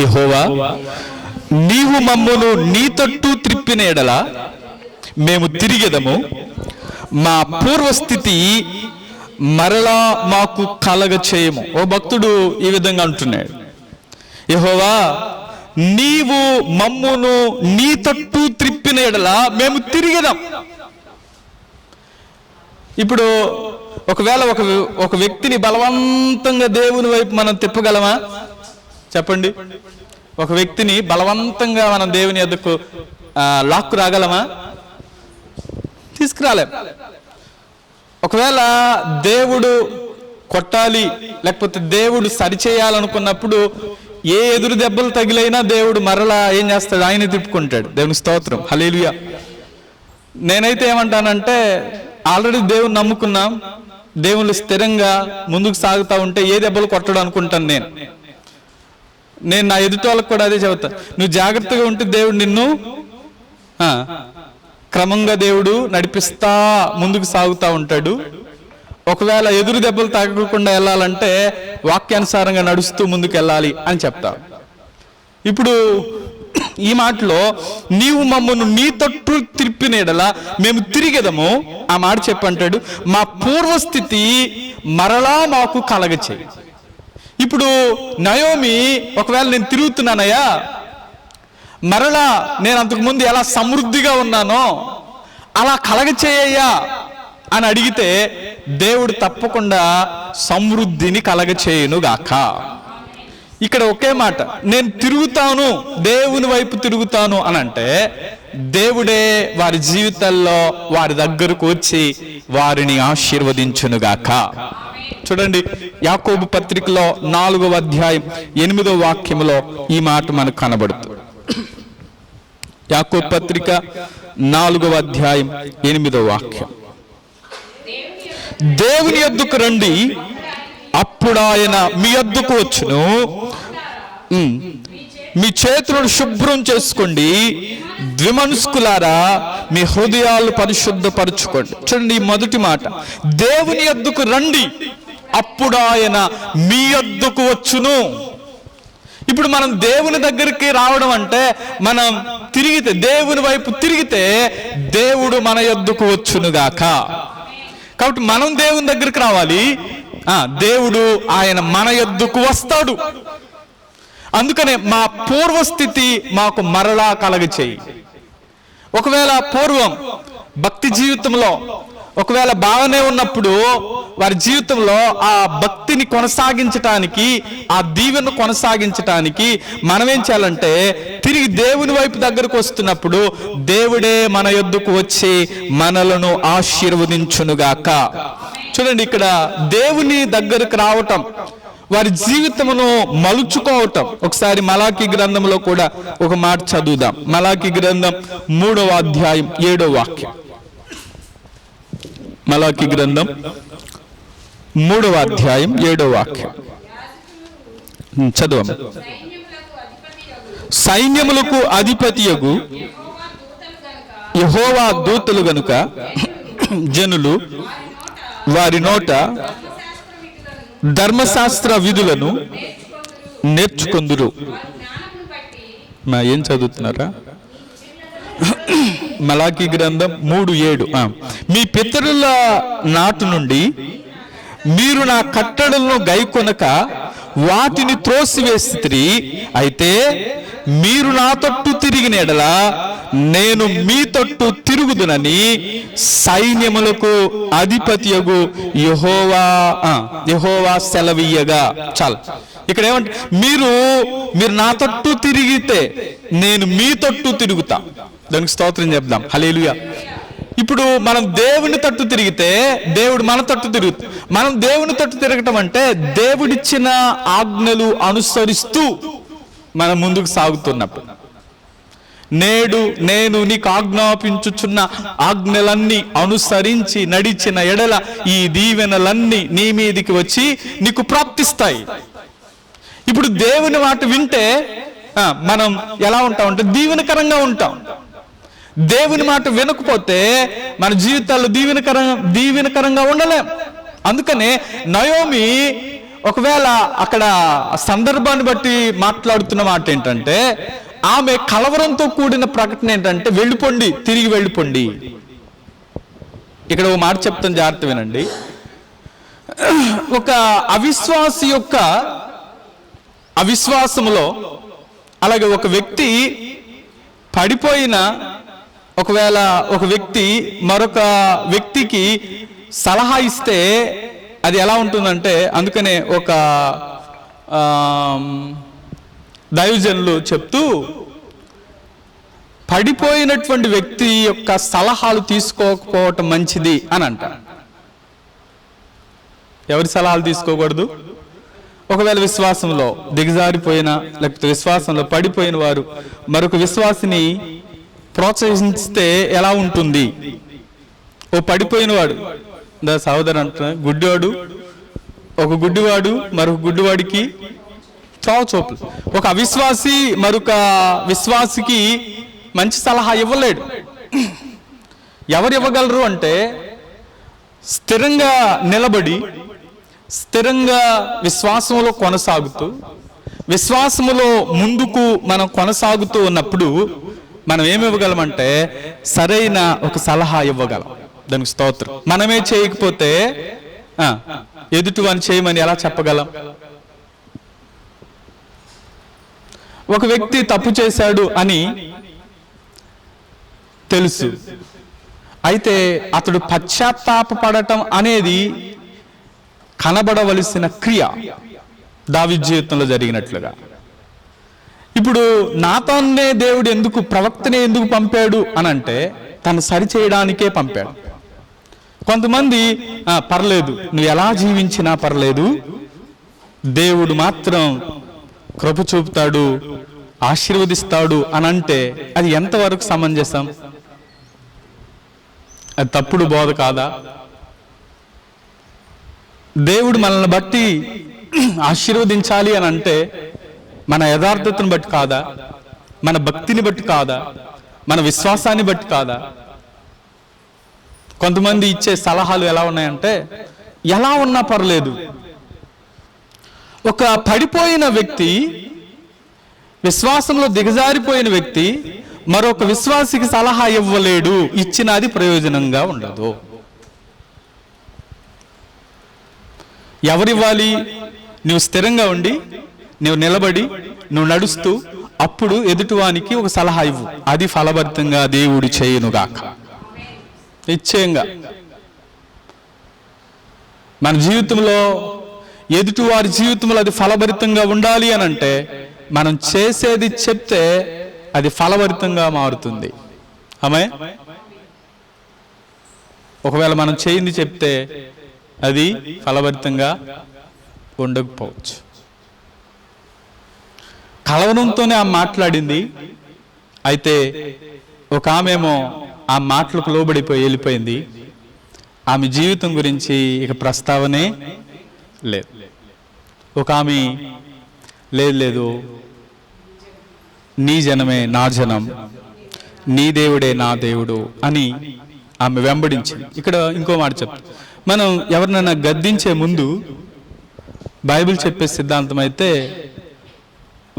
[SPEAKER 1] యెహోవా, నీవు మమ్మును నీ తట్టు త్రిప్పిన ఎడల మేము తిరిగెదము, మా పూర్వస్థితి మరలా మాకు కలగ చేయము. ఓ భక్తుడు ఈ విధంగా అంటున్నాడు, యెహోవా నీవు మమ్మును నీ తట్టు త్రిప్పిన ఎడల మేము తిరిగెదం. ఇప్పుడు ఒకవేళ ఒక వ్యక్తిని బలవంతంగా దేవుని వైపు మనం తిప్పగలమా? చెప్పండి. ఒక వ్యక్తిని బలవంతంగా మనం దేవుని యొద్దకు లాక్కు రాగలమా? తీసుకురాలేం. ఒకవేళ దేవుడు కొట్టాలి లేకపోతే దేవుడు సరిచేయాలనుకున్నప్పుడు ఏ ఎదురు దెబ్బలు తగిలైనా దేవుడు మరలా ఏం చేస్తాడు? ఆయన తిప్పుకుంటాడు. దేవుని స్తోత్రం, హల్లెలూయా. నేనైతే ఏమంటానంటే, ఆల్రెడీ దేవుని నమ్ముకున్నాం, దేవుళ్ళు స్థిరంగా ముందుకు సాగుతూ ఉంటే ఏ దెబ్బలు కొట్టడం అనుకుంటాను. నేను నా ఎదుటి వాళ్ళకు కూడా అదే చెబుతా, నువ్వు జాగ్రత్తగా ఉంటే దేవుడు నిన్ను క్రమంగా దేవుడు నడిపిస్తా ముందుకు సాగుతూ ఉంటాడు. ఒకవేళ ఎదురు దెబ్బలు తగ్గకుండా వెళ్ళాలంటే వాక్యానుసారంగా నడుస్తూ ముందుకు వెళ్ళాలి అని చెప్తా. ఇప్పుడు ఈ మాటలో నీవు మమ్మను నీ తట్టు తిప్పిన యెడల మేము తిరిగెదము, ఆ మాట చెప్పంటాడు, మా పూర్వస్థితి మరలా మాకు కలగచేయి. ఇప్పుడు నయోమి, ఒకవేళ నేను తిరుగుతున్నానయ్యా, మరలా నేను అంతకుముందు ఎలా సమృద్ధిగా ఉన్నానో అలా కలగచేయ్యా అని అడిగితే దేవుడు తప్పకుండా సమృద్ధిని కలగచేయునుగాక. ఇక్కడ ఒకే మాట, నేను తిరుగుతాను, దేవుని వైపు తిరుగుతాను అని అంటే దేవుడే వారి జీవితాల్లో వారి దగ్గరకు వచ్చి వారిని ఆశీర్వదించునుగాక. చూడండి, యాకోబు పత్రికలో 4వ అధ్యాయం 8వ వాక్యములో ఈ మాట మనకు కనబడుతుంది. యాకోబు పత్రిక 4వ అధ్యాయం 8వ వాక్యం, దేవుని యొద్దకు రండి, అప్పుడు ఆయన మీ యొద్దకు వచ్చును, మీ చేతులను శుభ్రం చేసుకోండి, ద్విమనస్కులారా మీ హృదయాలు పరిశుద్ధపరచుకోండి. చూడండి, ఈ మొదటి మాట, దేవుని యొద్దకు రండి, అప్పుడు ఆయన మీ యొద్దకు వచ్చును. ఇప్పుడు మనం దేవుని దగ్గరికి రావడం అంటే మనం తిరిగితే, దేవుని వైపు తిరిగితే దేవుడు మన యొద్దకు వచ్చునుగాక. కాబట్టి మనం దేవుని దగ్గరికి రావాలి, దేవుడు ఆయన మన యొద్దకు వస్తాడు. అందుకనే మా పూర్వస్థితి మాకు మరలా కలగచేయి. ఒకవేళ పూర్వం భక్తి జీవితంలో ఒకవేళ బాగానే ఉన్నప్పుడు వారి జీవితంలో ఆ భక్తిని కొనసాగించటానికి, ఆ దీవెను కొనసాగించటానికి మనం ఏం చేయాలంటే, తిరిగి దేవుని వైపు దగ్గరకు వస్తున్నప్పుడు దేవుడే మన యొద్దకు వచ్చి మనలను ఆశీర్వదించునుగాక. చూడండి, ఇక్కడ దేవుని దగ్గరకు రావటం, వారి జీవితమును మలుచుకోవటం. ఒకసారి మలాకీ గ్రంథంలో కూడా ఒక మాట చదువుదాం. మలాకీ గ్రంథం 3వ అధ్యాయం 7వ వాక్యం. మలాకీ గ్రంథం 3వ అధ్యాయం 7వ వాక్యం చదువు. సైన్యములకు అధిపతియగు యెహోవా దూతలు గనుక జనులు వారి నోట ధర్మశాస్త్ర విధులను నేర్చుకొందురు. ఏం చదువుతున్నారా? మలాకీ గ్రంథం 3:7, మీ పితరుల నాటు నుండి మీరు నా కట్టడలను గైకొనక వాటిని త్రోసివేసిరి, అయితే మీరు నా తట్టు తిరిగిన యెడల నేను మీ తట్టు తిరుగుదునని సైన్యములకు అధిపతియగు యెహోవా సెలవీయగా. చాలు, ఇక్కడ ఏమంటే, మీరు నా తట్టు తిరిగితే నేను మీ తట్టు తిరుగుతా. దానికి స్తోత్రం చెప్దాం, హల్లెలూయా. ఇప్పుడు మనం దేవుని తట్టు తిరిగితే దేవుడు మన తట్టు తిరుగుతాడు. మనం దేవుని తట్టు తిరగటం అంటే దేవుడిచ్చిన ఆజ్ఞలు అనుసరిస్తూ మనం ముందుకు సాగుతున్నప్పుడు, నేడు నేను నీకు ఆజ్ఞాపించుచున్న ఆజ్ఞలన్నీ అనుసరించి నడిచిన ఎడల ఈ దీవెనలన్నీ నీ మీదికి వచ్చి నీకు ప్రాప్తిస్తాయి. ఇప్పుడు దేవుని మాట వింటే మనం ఎలా ఉంటామంటే దీవెనకరంగా ఉంటాం. దేవుని మాట వినకపోతే మన జీవితాల్లో దీవెనకరంగా ఉండలేం. అందుకనే నయోమి ఒకవేళ అక్కడ సందర్భాన్ని బట్టి మాట్లాడుతున్న మాట ఏంటంటే, ఆమె కలవరంతో కూడిన ప్రకటన ఏంటంటే, వెళ్ళిపోండి, తిరిగి వెళ్ళిపోండి. ఇక్కడ ఒక మాట చెప్తాను, జాగ్రత్త వినండి. ఒక అవిశ్వాసి యొక్క అవిశ్వాసములో, అలాగే ఒక వ్యక్తి పడిపోయిన, ఒకవేళ ఒక వ్యక్తి మరొక వ్యక్తికి సలహా ఇస్తే అది ఎలా ఉంటుందంటే, అందుకనే ఒక దైవజనులు చెప్తూ, పడిపోయినటువంటి వ్యక్తి యొక్క సలహాలు తీసుకోకపోవటం మంచిది అని అంటారు. ఎవరి సలహాలు తీసుకోకూడదు? ఒకవేళ విశ్వాసంలో దిగజారిపోయిన, లేకపోతే విశ్వాసంలో పడిపోయిన వారు మరొక విశ్వాసిని ప్రోత్సహిస్తే ఎలా ఉంటుంది? ఓ పడిపోయిన వాడు, సహోదరు అంటున్నా, గుడ్డివాడు, ఒక గుడ్డివాడు మరొక గుడ్డివాడికి చూపులు. ఒక అవిశ్వాసి మరొక విశ్వాసికి మంచి సలహా ఇవ్వలేడు. ఎవరు ఇవ్వగలరు అంటే, స్థిరంగా నిలబడి స్థిరంగా విశ్వాసంలో కొనసాగుతూ, విశ్వాసములో ముందుకు మనం కొనసాగుతూ ఉన్నప్పుడు మనం ఏమి ఇవ్వగలమంటే సరైన ఒక సలహా ఇవ్వగలం. దానికి స్తోత్రం. మనమే చేయకపోతే ఎదుటివాని చేయమని ఎలా చెప్పగలం? ఒక వ్యక్తి తప్పు చేశాడు అని తెలుసు, అయితే అతడు పశ్చాత్తాపపడటం అనేది కనబడవలసిన క్రియ దావీదు జీవితంలో జరిగినట్లుగా. ఇప్పుడు నాతాన్నే దేవుడు ఎందుకు, ప్రవక్తనే ఎందుకు పంపాడు అని అంటే తను సరిచేయడానికే పంపాడు. కొంతమంది పర్లేదు, నువ్వు ఎలా జీవించినా పర్లేదు, దేవుడు మాత్రం కృప చూపుతాడు, ఆశీర్వదిస్తాడు అని అంటే అది ఎంతవరకు సమంజసం? అది తప్పుడు బోధ కాదా? దేవుడు మనల్ని బట్టి ఆశీర్వదించాలి అని అంటే మన యథార్థతను బట్టి కాదా? మన భక్తిని బట్టి కాదా? మన విశ్వాసాన్ని బట్టి కాదా? కొంతమంది ఇచ్చే సలహాలు ఎలా ఉన్నాయంటే, ఎలా ఉన్నా పర్లేదు. ఒక పడిపోయిన వ్యక్తి, విశ్వాసంలో దిగజారిపోయిన వ్యక్తి మరొక విశ్వాసికి సలహా ఇవ్వలేడు, ఇచ్చినది ప్రయోజనంగా ఉండదు. ఎవరివ్వాలి? నువ్వు స్థిరంగా ఉండి, నువ్వు నిలబడి, నువ్వు నడుస్తూ, అప్పుడు ఎదుటివానికి ఒక సలహా ఇవ్వు. అది ఫలభరితంగా దేవుడు చేయునుగాక. నిశ్చయంగా మన జీవితంలో, ఎదుటివారి జీవితంలో అది ఫలభరితంగా ఉండాలి అని అంటే మనం చేసేది చెప్తే అది ఫలభరితంగా మారుతుంది. ఆమె ఒకవేళ మనం చేయింది చెప్తే అది ఫలభరితంగా ఉండకపోవచ్చు. కలవరంతోనే ఆమె మాట్లాడింది, అయితే ఒక ఆమెమో ఆ మాటలకు లోబడిపోయి వెళ్ళిపోయింది. ఆమె జీవితం గురించి ఇక ప్రస్తావనే లేదు. ఒక ఆమె లేదు, నీ జనమే నా జనం, నీ దేవుడే నా దేవుడు అని ఆమె వెంబడించింది. ఇక్కడ ఇంకో మాట చెప్తా, మనం ఎవరినైనా గద్దించే ముందు బైబిల్ చెప్పే సిద్ధాంతం అయితే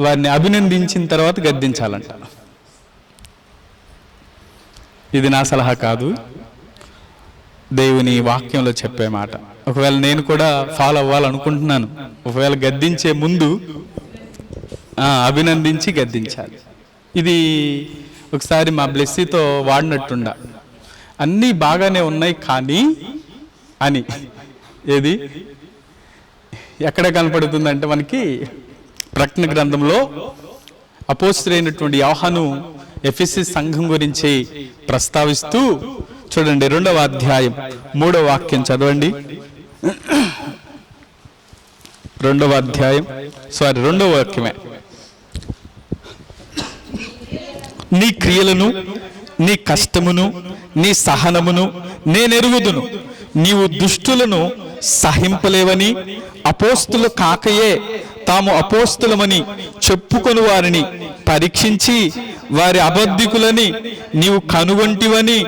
[SPEAKER 1] వారిని అభినందించిన తర్వాత గద్దించాలంట. ఇది నా సలహా కాదు, దేవుని వాక్యంలో చెప్పే మాట. ఒకవేళ నేను కూడా ఫాలో అవ్వాలనుకుంటున్నాను. ఒకవేళ గద్దించే ముందు అభినందించి గద్దించాలి. ఇది ఒకసారి మా బ్లెస్సీతో వాడినట్టుండ, అన్నీ బాగానే ఉన్నాయి కానీ అని. ఏది ఎక్కడ కనపడుతుందంటే మనకి ప్రకటన గ్రంథంలో అపోస్తలుడైనటువంటి యోహాను ఎఫెసీ సంఘం గురించి ప్రస్తావిస్తూ చూడండి, 2వ అధ్యాయం 3వ వాక్యం చదవండి. 2వ అధ్యాయం 2వ వాక్యమే. నీ క్రియలను, నీ కష్టమును, నీ సహనమును నేనెరుగుదును. నీవు దుష్టులను సహింపలేవని, అపోస్తులు కాకయే తాము అపోస్తులమని చెప్పుకొని వారిని పరీక్షించి వారి అబద్ధికులని నీవు కనుగొంటివని,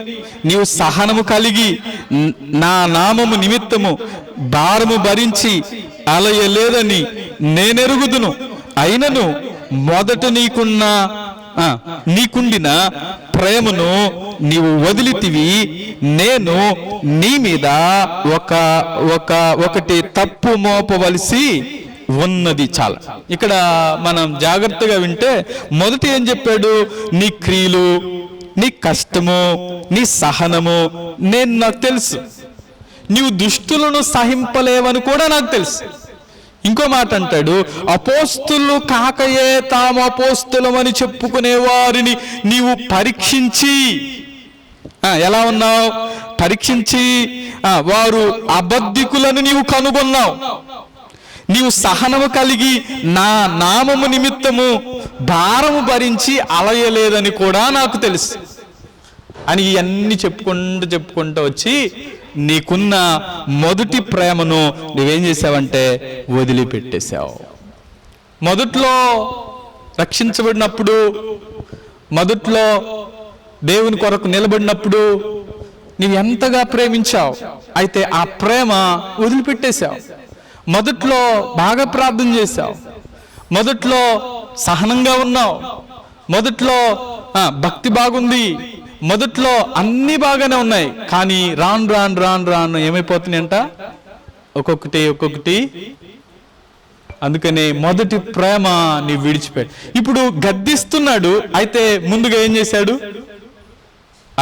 [SPEAKER 1] నీవు సహనము కలిగి నా నామము నిమిత్తము భారము భరించి అలయలేదని నేనెరుగుదును. అయినను మొదట నీకుండిన ప్రేమను నీవు వదిలితివి. నేను నీ మీద ఒకటి తప్పు మోపవలసి ఉన్నది. చాలా ఇక్కడ మనం జాగ్రత్తగా వింటే మొదట ఏం చెప్పాడు? నీ క్రియలు, నీ కష్టము, నీ సహనము నాకు తెలుసు. నీవు దుష్టులను సహింపలేవని కూడా నాకు తెలుసు. ఇంకో మాట అంటాడు, అపోస్తులు కాకయే తాము అపోస్తులమని చెప్పుకునే వారిని నీవు పరీక్షించి, ఎలా ఉన్నావు? పరీక్షించి వారు అబద్ధికులను నీవు కనుగొన్నావు. నీవు సహనము కలిగి నా నామము నిమిత్తము భారము భరించి అలయలేదని కూడా నాకు తెలుసు అని ఇవన్నీ చెప్పుకుంటూ వచ్చి నీకున్న మొదటి ప్రేమను నువ్వేం చేసావంటే వదిలిపెట్టేశావు. మొదట్లో రక్షించబడినప్పుడు, మొదట్లో దేవుని కొరకు నిలబడినప్పుడు నీవు ఎంతగా ప్రేమించావు, అయితే ఆ ప్రేమ వదిలిపెట్టేశావు. మొదట్లో బాగా ప్రార్థన చేశావు, మొదట్లో సహనంగా ఉన్నావు, మొదట్లో భక్తి బాగుంది, మొదట్లో అన్ని బాగానే ఉన్నాయి. కానీ రాను రాను రాను రాను ఏమైపోతున్నాయంట? ఒక్కొక్కటి. అందుకనే మొదటి ప్రేమ నీ విడిచిపెట్టి ఇప్పుడు గద్దిస్తున్నాడు. అయితే ముందుగా ఏం చేశాడు?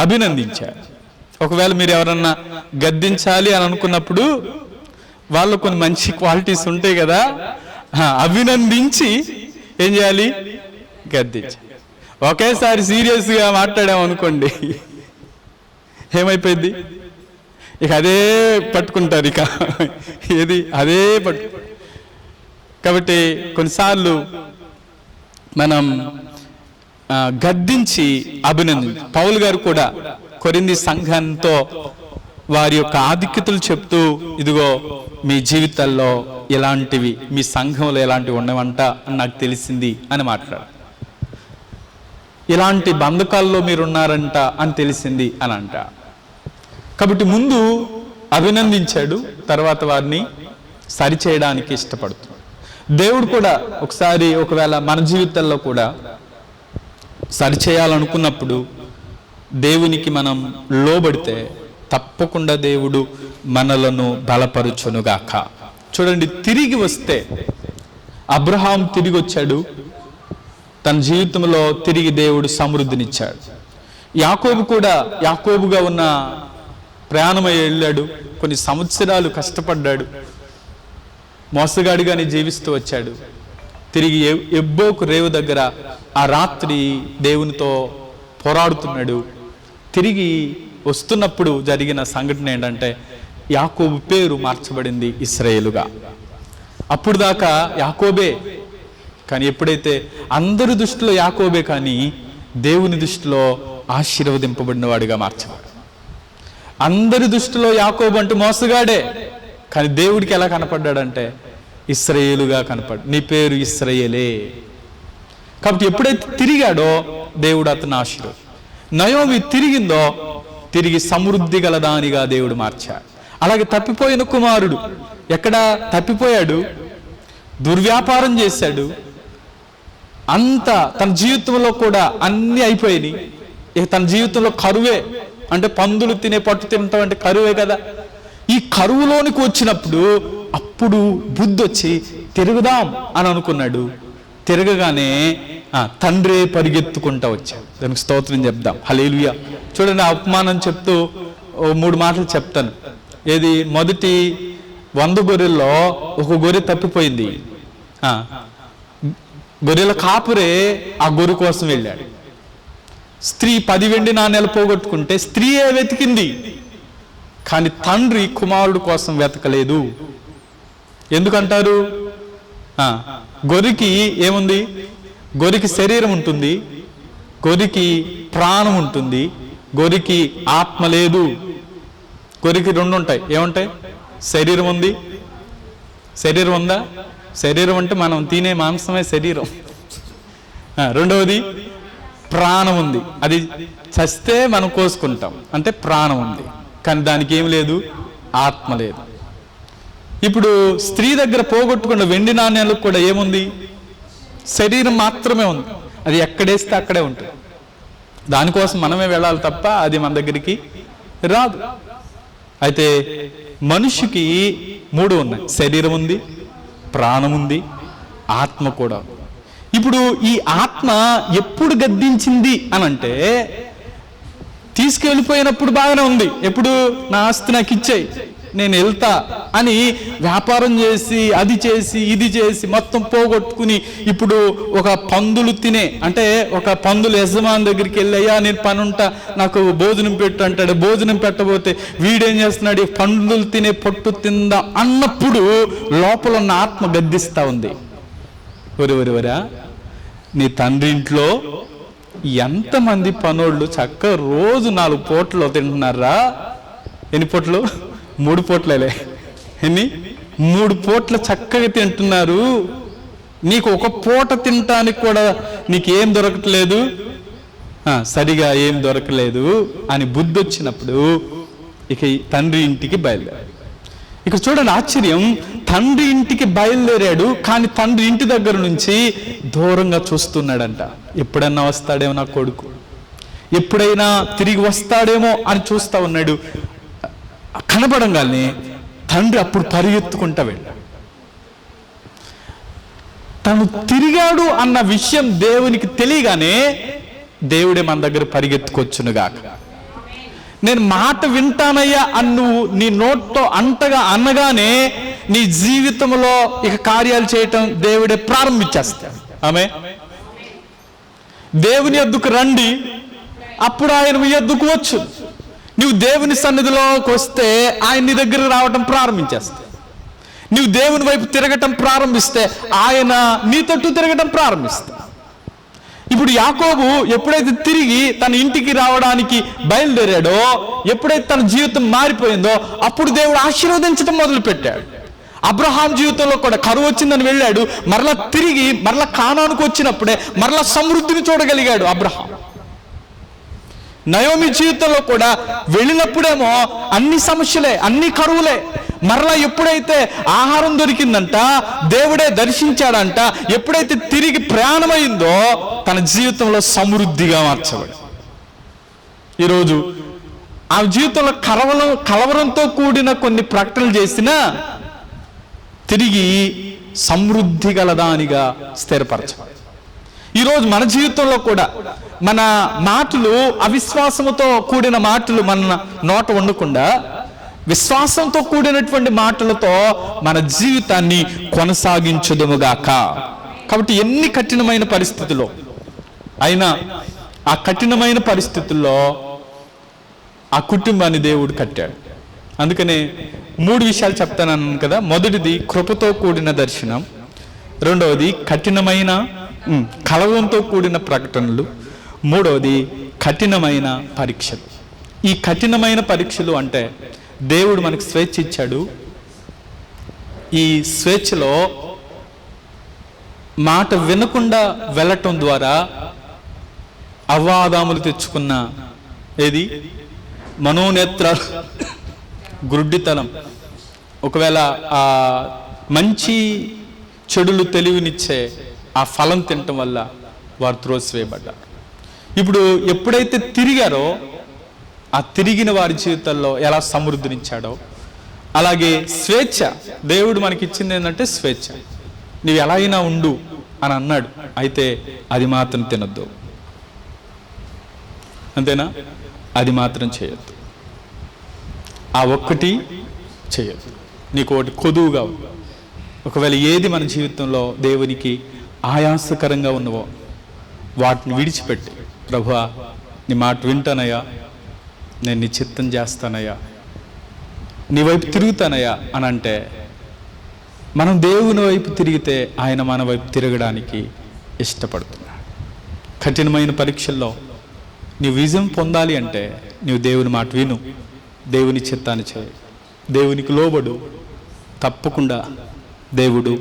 [SPEAKER 1] అభినందించాడు. ఒకవేళ మీరు ఎవరన్నా గద్దించాలి అని అనుకున్నప్పుడు వాళ్ళు కొన్ని మంచి క్వాలిటీస్ ఉంటాయి కదా, అభినందించి ఏం చేయాలి? గద్దించాలి. ఒకేసారి సీరియస్గా మాట్లాడామనుకోండి, ఏమైపోయింది? ఇక అదే పట్టుకుంటారు, ఇక ఏది అదే కాబట్టి కొన్నిసార్లు మనం గద్దించి పౌలు గారు కూడా కొరింథీ సంఘంతో వారి యొక్క ఆధిక్యతలు చెప్తూ, ఇదిగో మీ జీవితాల్లో ఇలాంటివి, మీ సంఘంలో ఇలాంటివి ఉండవంట అని నాకు తెలిసింది అని మాట్లాడారు. ఇలాంటి బంధకాల్లో మీరున్నారంట అని తెలిసింది అని అంట. కాబట్టి ముందు అభినందించాడు, తర్వాత వారిని సరిచేయడానికి ఇష్టపడుతున్నాడు. దేవుడు కూడా ఒకవేళ మన జీవితాల్లో కూడా సరిచేయాలనుకున్నప్పుడు దేవునికి మనం లోబడితే తప్పకుండా దేవుడు మనలను బలపరుచునుగాక. చూడండి, తిరిగి వస్తే అబ్రహాం తిరిగి వచ్చాడు, తన జీవితంలో తిరిగి దేవుడు సమృద్ధినిచ్చాడు. యాకోబు కూడా యాకోబుగా ఉన్న ప్రయాణమై వెళ్ళాడు, కొన్ని సంవత్సరాలు కష్టపడ్డాడు, మోసగాడిగానే జీవిస్తూ వచ్చాడు. తిరిగి ఎబ్బోకు రేవు దగ్గర ఆ రాత్రి దేవునితో పోరాడుతున్నాడు. తిరిగి వస్తున్నప్పుడు జరిగిన సంఘటన ఏంటంటే యాకోబు పేరు మార్చబడింది ఇశ్రాయేలుగా. అప్పుడు దాకా యాకోబే, కానీ ఎప్పుడైతే అందరి దృష్టిలో యాకోబే కానీ దేవుని దృష్టిలో ఆశీర్వదింపబడిన వాడిగా మార్చబడు. అందరి దృష్టిలో యాకోబు అంటే మోసగాడే, కానీ దేవుడికి ఎలా కనపడ్డాడంటే ఇశ్రాయేలుగా కనపడ్డాడు. నీ పేరు ఇశ్రాయేలే. కాబట్టి ఎప్పుడైతే తిరిగాడో దేవుడు అతను ఆశీర్వాదం. నయోమి తిరిగిందో తిరిగి సమృద్ధి గలదానిగా దేవుడు మార్చాడు. అలాగే తప్పిపోయిన కుమారుడు ఎక్కడ తప్పిపోయాడు? దుర్వ్యాపారం చేశాడు. అంతా తన జీవితంలో కూడా అన్ని అయిపోయినాయి. ఇక తన జీవితంలో కరువే, అంటే పందులు తినే పట్టు తినటం అంటే కరువే కదా. ఈ కరువులోనికి వచ్చినప్పుడు అప్పుడు బుద్ధి వచ్చి తిరుగుదాం అని అనుకున్నాడు. తిరగగానే తండ్రే పరిగెత్తుకుంటా వచ్చాడు. దానికి స్తోత్రం చెప్దాం, హల్లెలూయా. చూడండి, ఆ ఉపమానం చెప్తూ 3 మాటలు చెప్తాను. ఏది? మొదటి 100 గొర్రెల్లో ఒక గొర్రె తప్పిపోయింది. గొర్రెల కాపురే ఆ గొర్రె కోసం వెళ్ళాడు. స్త్రీ 10 వెండి నాణేలు పోగొట్టుకుంటే స్త్రీయే వెతికింది, కానీ తండ్రి కుమారుడు కోసం వెతకలేదు. ఎందుకంటారు? గొర్రెకి ఏముంది? గొర్రెకి శరీరం ఉంటుంది, గొర్రెకి ప్రాణం ఉంటుంది, గొర్రెకి ఆత్మ లేదు. గొర్రెకి 2 ఉంటాయి. ఏముంటాయి? శరీరం ఉంది. శరీరం ఉందా? శరీరం అంటే మనం తినే మాంసమే శరీరం. రెండవది ప్రాణం ఉంది. అది చస్తే మనం కోసుకుంటాం, అంటే ప్రాణం ఉంది. కానీ దానికి ఏం లేదు? ఆత్మ లేదు. ఇప్పుడు స్త్రీ దగ్గర పోగొట్టుకున్న వెండి నాణ్యాలకు కూడా ఏముంది? శరీరం మాత్రమే ఉంది. అది ఎక్కడేస్తే అక్కడే ఉంటుంది. దానికోసం మనమే వెళ్ళాలి తప్ప అది మన దగ్గరికి రాదు. అయితే మనిషికి 3 ఉన్నాయి. శరీరం ఉంది, ప్రాణం ఉంది, ఆత్మ కూడా. ఇప్పుడు ఈ ఆత్మ ఎప్పుడు గద్దించింది అని అంటే, తీసుకెళ్ళిపోయినప్పుడు బాగానే ఉంది. ఎప్పుడు? నా ఆస్తి నాకు ఇచ్చేయి, నేను వెళ్తా అని వ్యాపారం చేసి అది చేసి ఇది చేసి మొత్తం పోగొట్టుకుని ఇప్పుడు ఒక పందులు తినే, అంటే ఒక పందుల యజమాని దగ్గరికి వెళ్ళి, అయ్యా నేను పని ఉంటా నాకు భోజనం పెట్టు అంటాడు. భోజనం పెట్టబోతే వీడేం చేస్తున్నాడు, పందులు తినే పొట్టు తిందా అన్నప్పుడు లోపల ఉన్న ఆత్మ గద్దిస్తా ఉంది, ఒరివరివరా నీ తండ్రి ఇంట్లో ఎంతమంది పనోళ్ళు చక్కగా రోజు 4 పూటలు తింటున్నారా? ఎన్ని పూటలు? 3 పూటలే. ఎన్ని? 3 పూటలు చక్కగా తింటున్నారు. నీకు ఒక పూట తినటానికి కూడా నీకేం దొరకట్లేదు, సరిగా ఏం దొరకలేదు అని బుద్ధి వచ్చినప్పుడు ఇక తండ్రి ఇంటికి బయలుదేరాడు. ఇక చూడండి ఆశ్చర్యం, తండ్రి ఇంటికి బయలుదేరాడు, కానీ తండ్రి ఇంటి దగ్గర నుంచి దూరంగా చూస్తున్నాడంట. ఎప్పుడన్నా వస్తాడేమో నా కొడుకు, ఎప్పుడైనా తిరిగి వస్తాడేమో అని చూస్తా ఉన్నాడు. కనపడంగానే తండ్రి అప్పుడు పరిగెత్తుకుంటా వెళ్ళాడు. తను తిరిగాడు అన్న విషయం దేవునికి తెలియగానే దేవుడే మన దగ్గర పరిగెత్తుకొచ్చునుగాక. నేను మాట వింటానయ్యా అని నువ్వు నీ నోట్తో అంటగా అనగానే నీ జీవితంలో ఇక కార్యాలు చేయటం దేవుడే ప్రారంభించేస్తాడు. ఆమె దేవుని యొద్దకు రండి, అప్పుడు ఆయన మీ యొద్దకు వచ్చు. నువ్వు దేవుని సన్నిధిలోకి వస్తే ఆయన నీ దగ్గర రావటం ప్రారంభించేస్తాడు. నువ్వు దేవుని వైపు తిరగటం ప్రారంభిస్తే ఆయన నీ తట్టు తిరగటం ప్రారంభిస్తాడు. ఇప్పుడు యాకోబు ఎప్పుడైతే తిరిగి తన ఇంటికి రావడానికి బయలుదేరాడో, ఎప్పుడైతే తన జీవితం మారిపోయిందో అప్పుడు దేవుడు ఆశీర్వదించడం మొదలు పెట్టాడు. అబ్రహాం జీవితంలో కూడా కరువు వచ్చిందని వెళ్ళాడు, మరలా తిరిగి మరలా కానానుకు వచ్చినప్పుడే మరలా సమృద్ధిని చూడగలిగాడు అబ్రహాం. నయోమి జీవితంలో కూడా వెళ్ళినప్పుడేమో అన్ని సమస్యలే, అన్ని కరువులే. మరలా ఎప్పుడైతే ఆహారం దొరికిందంట, దేవుడే దర్శించాడంట, ఎప్పుడైతే తిరిగి ప్రయాణమైందో తన జీవితంలో సమృద్ధిగా మార్చబడి ఈరోజు ఆ జీవితంలో కలవరంతో కూడిన కొన్ని ప్రకటనలు చేసినా తిరిగి సమృద్ధి గలదానిగా స్థిరపరచబడి ఈరోజు మన జీవితంలో కూడా మన మాటలు అవిశ్వాసముతో కూడిన మాటలు మన నోట ఉండకుండా విశ్వాసంతో కూడినటువంటి మాటలతో మన జీవితాన్ని కొనసాగించుదుముగాక. కాబట్టి ఎన్ని కఠినమైన పరిస్థితుల్లో అయినా ఆ కఠినమైన పరిస్థితుల్లో ఆ కుటుంబాన్ని దేవుడు కట్టాడు. అందుకనే 3 విషయాలు చెప్తానన్నాను కదా. మొదటిది కృపతో కూడిన దర్శనం, రెండవది కఠినమైన కలవంతో కూడిన ప్రకటనలు, మూడవది కఠినమైన పరీక్షలు. ఈ కఠినమైన పరీక్షలు అంటే దేవుడు మనకు స్వేచ్ఛ ఇచ్చాడు. ఈ స్వేచ్ఛలో మాట వినకుండా వెళ్ళటం ద్వారా అవ్వాదాములు తెచ్చుకున్న ఏది మనోనేత్ర గుడ్డితనం, ఒకవేళ ఆ మంచి చెడులు తెలివినిచ్చే ఆ ఫలం తినటం వల్ల వారు త్రోసివేయబడ్డారు. ఇప్పుడు ఎప్పుడైతే తిరిగారో ఆ తిరిగిన వారి జీవితాల్లో ఎలా సమృద్ధినిచ్చాడో అలాగే స్వేచ్ఛ దేవుడు మనకి ఇచ్చింది ఏంటంటే స్వేచ్ఛ. నీవు ఎలా అయినా ఉండు అని అన్నాడు, అయితే అది మాత్రం తినొద్దు, అంతేనా? అది మాత్రం చేయొద్దు, ఆ ఒక్కటి చేయొద్దు, నీకు ఒకటి కొదువుగా ఉంది. ఒకవేళ ఏది మన జీవితంలో దేవునికి ఆయాసకరంగా ఉన్నవో వాటిని విడిచిపెట్టి, ప్రభువా నీ మాట వింటానయ్యా, నేను నీ చిత్తం చేస్తానయ్యా, నీ వైపు తిరుగుతానయ్యా అని అంటే మనం దేవుని వైపు తిరిగితే ఆయన మన వైపు తిరగడానికి ఇష్టపడుతున్నాడు. కఠినమైన పరీక్షల్లో నీవు విజయం పొందాలి అంటే నీవు దేవుని మాట విను, దేవుని చిత్తాన్ని చేయి, దేవునికి లోబడు. తప్పకుండా దేవుడు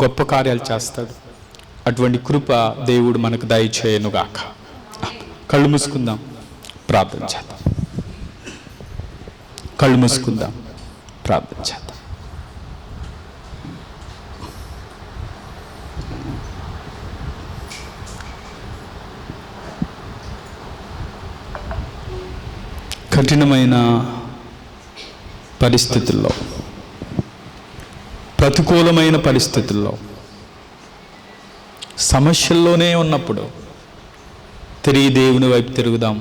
[SPEAKER 1] గొప్ప కార్యాలు చేస్తాడు. అటువంటి కృప దేవుడు మనకు దయచేయనుగాక. కళ్ళు మూసుకుందాం, ప్రార్థన చేద్దాం. కళ్ళు మూసుకుందాం, ప్రార్థన చేద్దాం. కఠినమైన పరిస్థితుల్లో, ప్రతికూలమైన పరిస్థితుల్లో, సమస్యల్లోనే ఉన్నప్పుడు తిరిగి దేవుని వైపు తిరుగుదాం,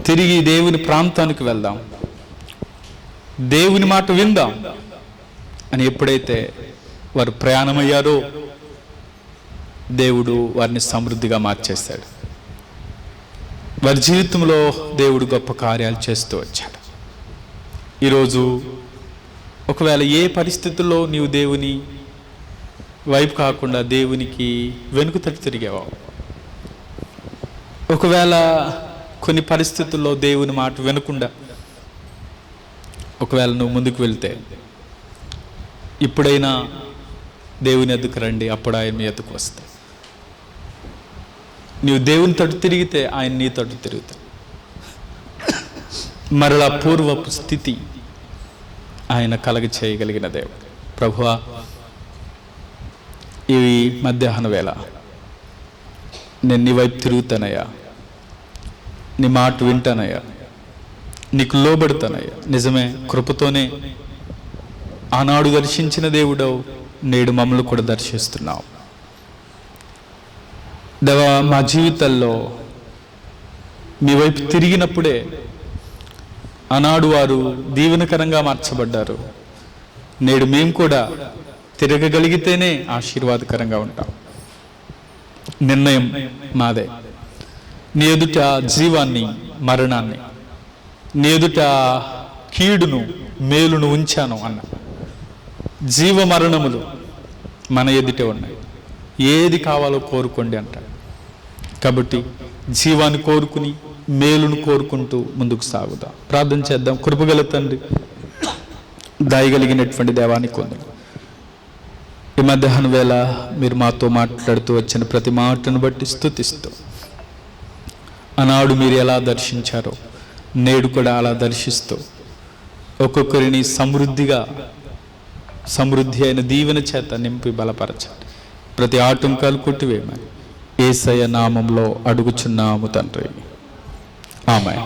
[SPEAKER 1] తిరిగి దేవుని ప్రాంతానికి వెళ్దాం. దేవుని మాట విందాం అని ఎప్పుడైతే వారు ప్రయాణమయ్యారో దేవుడు వారిని సమృద్ధిగా మార్చేశాడు. వారి జీవితంలో దేవుడు గొప్ప కార్యాలు చేస్తూ వచ్చాడు. ఈరోజు ఒకవేళ ఏ పరిస్థితుల్లో నీవు దేవుని వైపు కాకుండా దేవునికి వెనుక తట్టు తిరిగావా, ఒకవేళ కొన్ని పరిస్థితుల్లో దేవుని మాట వినకుండా ఒకవేళ నువ్వు ముందుకు వెళ్తే, ఇప్పుడైనా దేవుని ఎద్దుకు రండి, అప్పుడు ఆయన మీ ఎద్దుకు వస్తాయి. నీవు దేవుని తట్టు తిరిగితే ఆయన నీ తట్టు తిరుగుతాడు. మరలా పూర్వపు స్థితి ఆయన కలగ చేయగలిగిన దేవుడు. ప్రభువా, ఈ మధ్యాహ్న వేళ నేను నీ వైపు తిరుగుతానయ్యా, నీ మాట వింటానయ్యా, నీకు లోబడతానయ్యా. నిజమే, కృపతోనే ఆనాడు దర్శించిన దేవుడవు నేడు మమ్మల్ని కూడా దర్శిస్తున్నావు. దేవా, మా జీవితాల్లో మీ వైపు తిరిగినప్పుడే ఆనాడు వారు దీవెనకరంగా మార్చబడ్డారు. నేడు మేము కూడా తిరగగలిగితేనే ఆశీర్వాదకరంగా ఉంటాం. నిర్ణయం మాదే. నీ ఎదుట జీవాన్ని, మరణాన్ని, నీ ఎదుట కీడును, మేలును ఉంచాను అన్న. జీవ మరణములు మన ఎదుటే ఉన్నాయి. ఏది కావాలో కోరుకోండి అంటాడు. కాబట్టి జీవాన్ని కోరుకుని మేలును కోరుకుంటూ ముందుకు సాగుదాం. ప్రార్థన చేద్దాం. కృపగల తండ్రి, దయగలిగినటువంటి దేవానికి కొందరు ఈ మధ్యాహ్నం వేళ మీరు మాతో మాట్లాడుతూ వచ్చిన ప్రతి మాటను బట్టి స్తుతిస్తూ, ఆనాడు మీరు ఎలా దర్శించారో నేడు కూడా అలా దర్శిస్తూ ఒక్కొక్కరిని సమృద్ధి అయిన దీవెన చేత నింపి బలపరచండి. ప్రతి ఆటంకాలు కొట్టివేయమని యేసయ్య నామంలో అడుగుచున్నాము తండ్రి. ఆమేన్.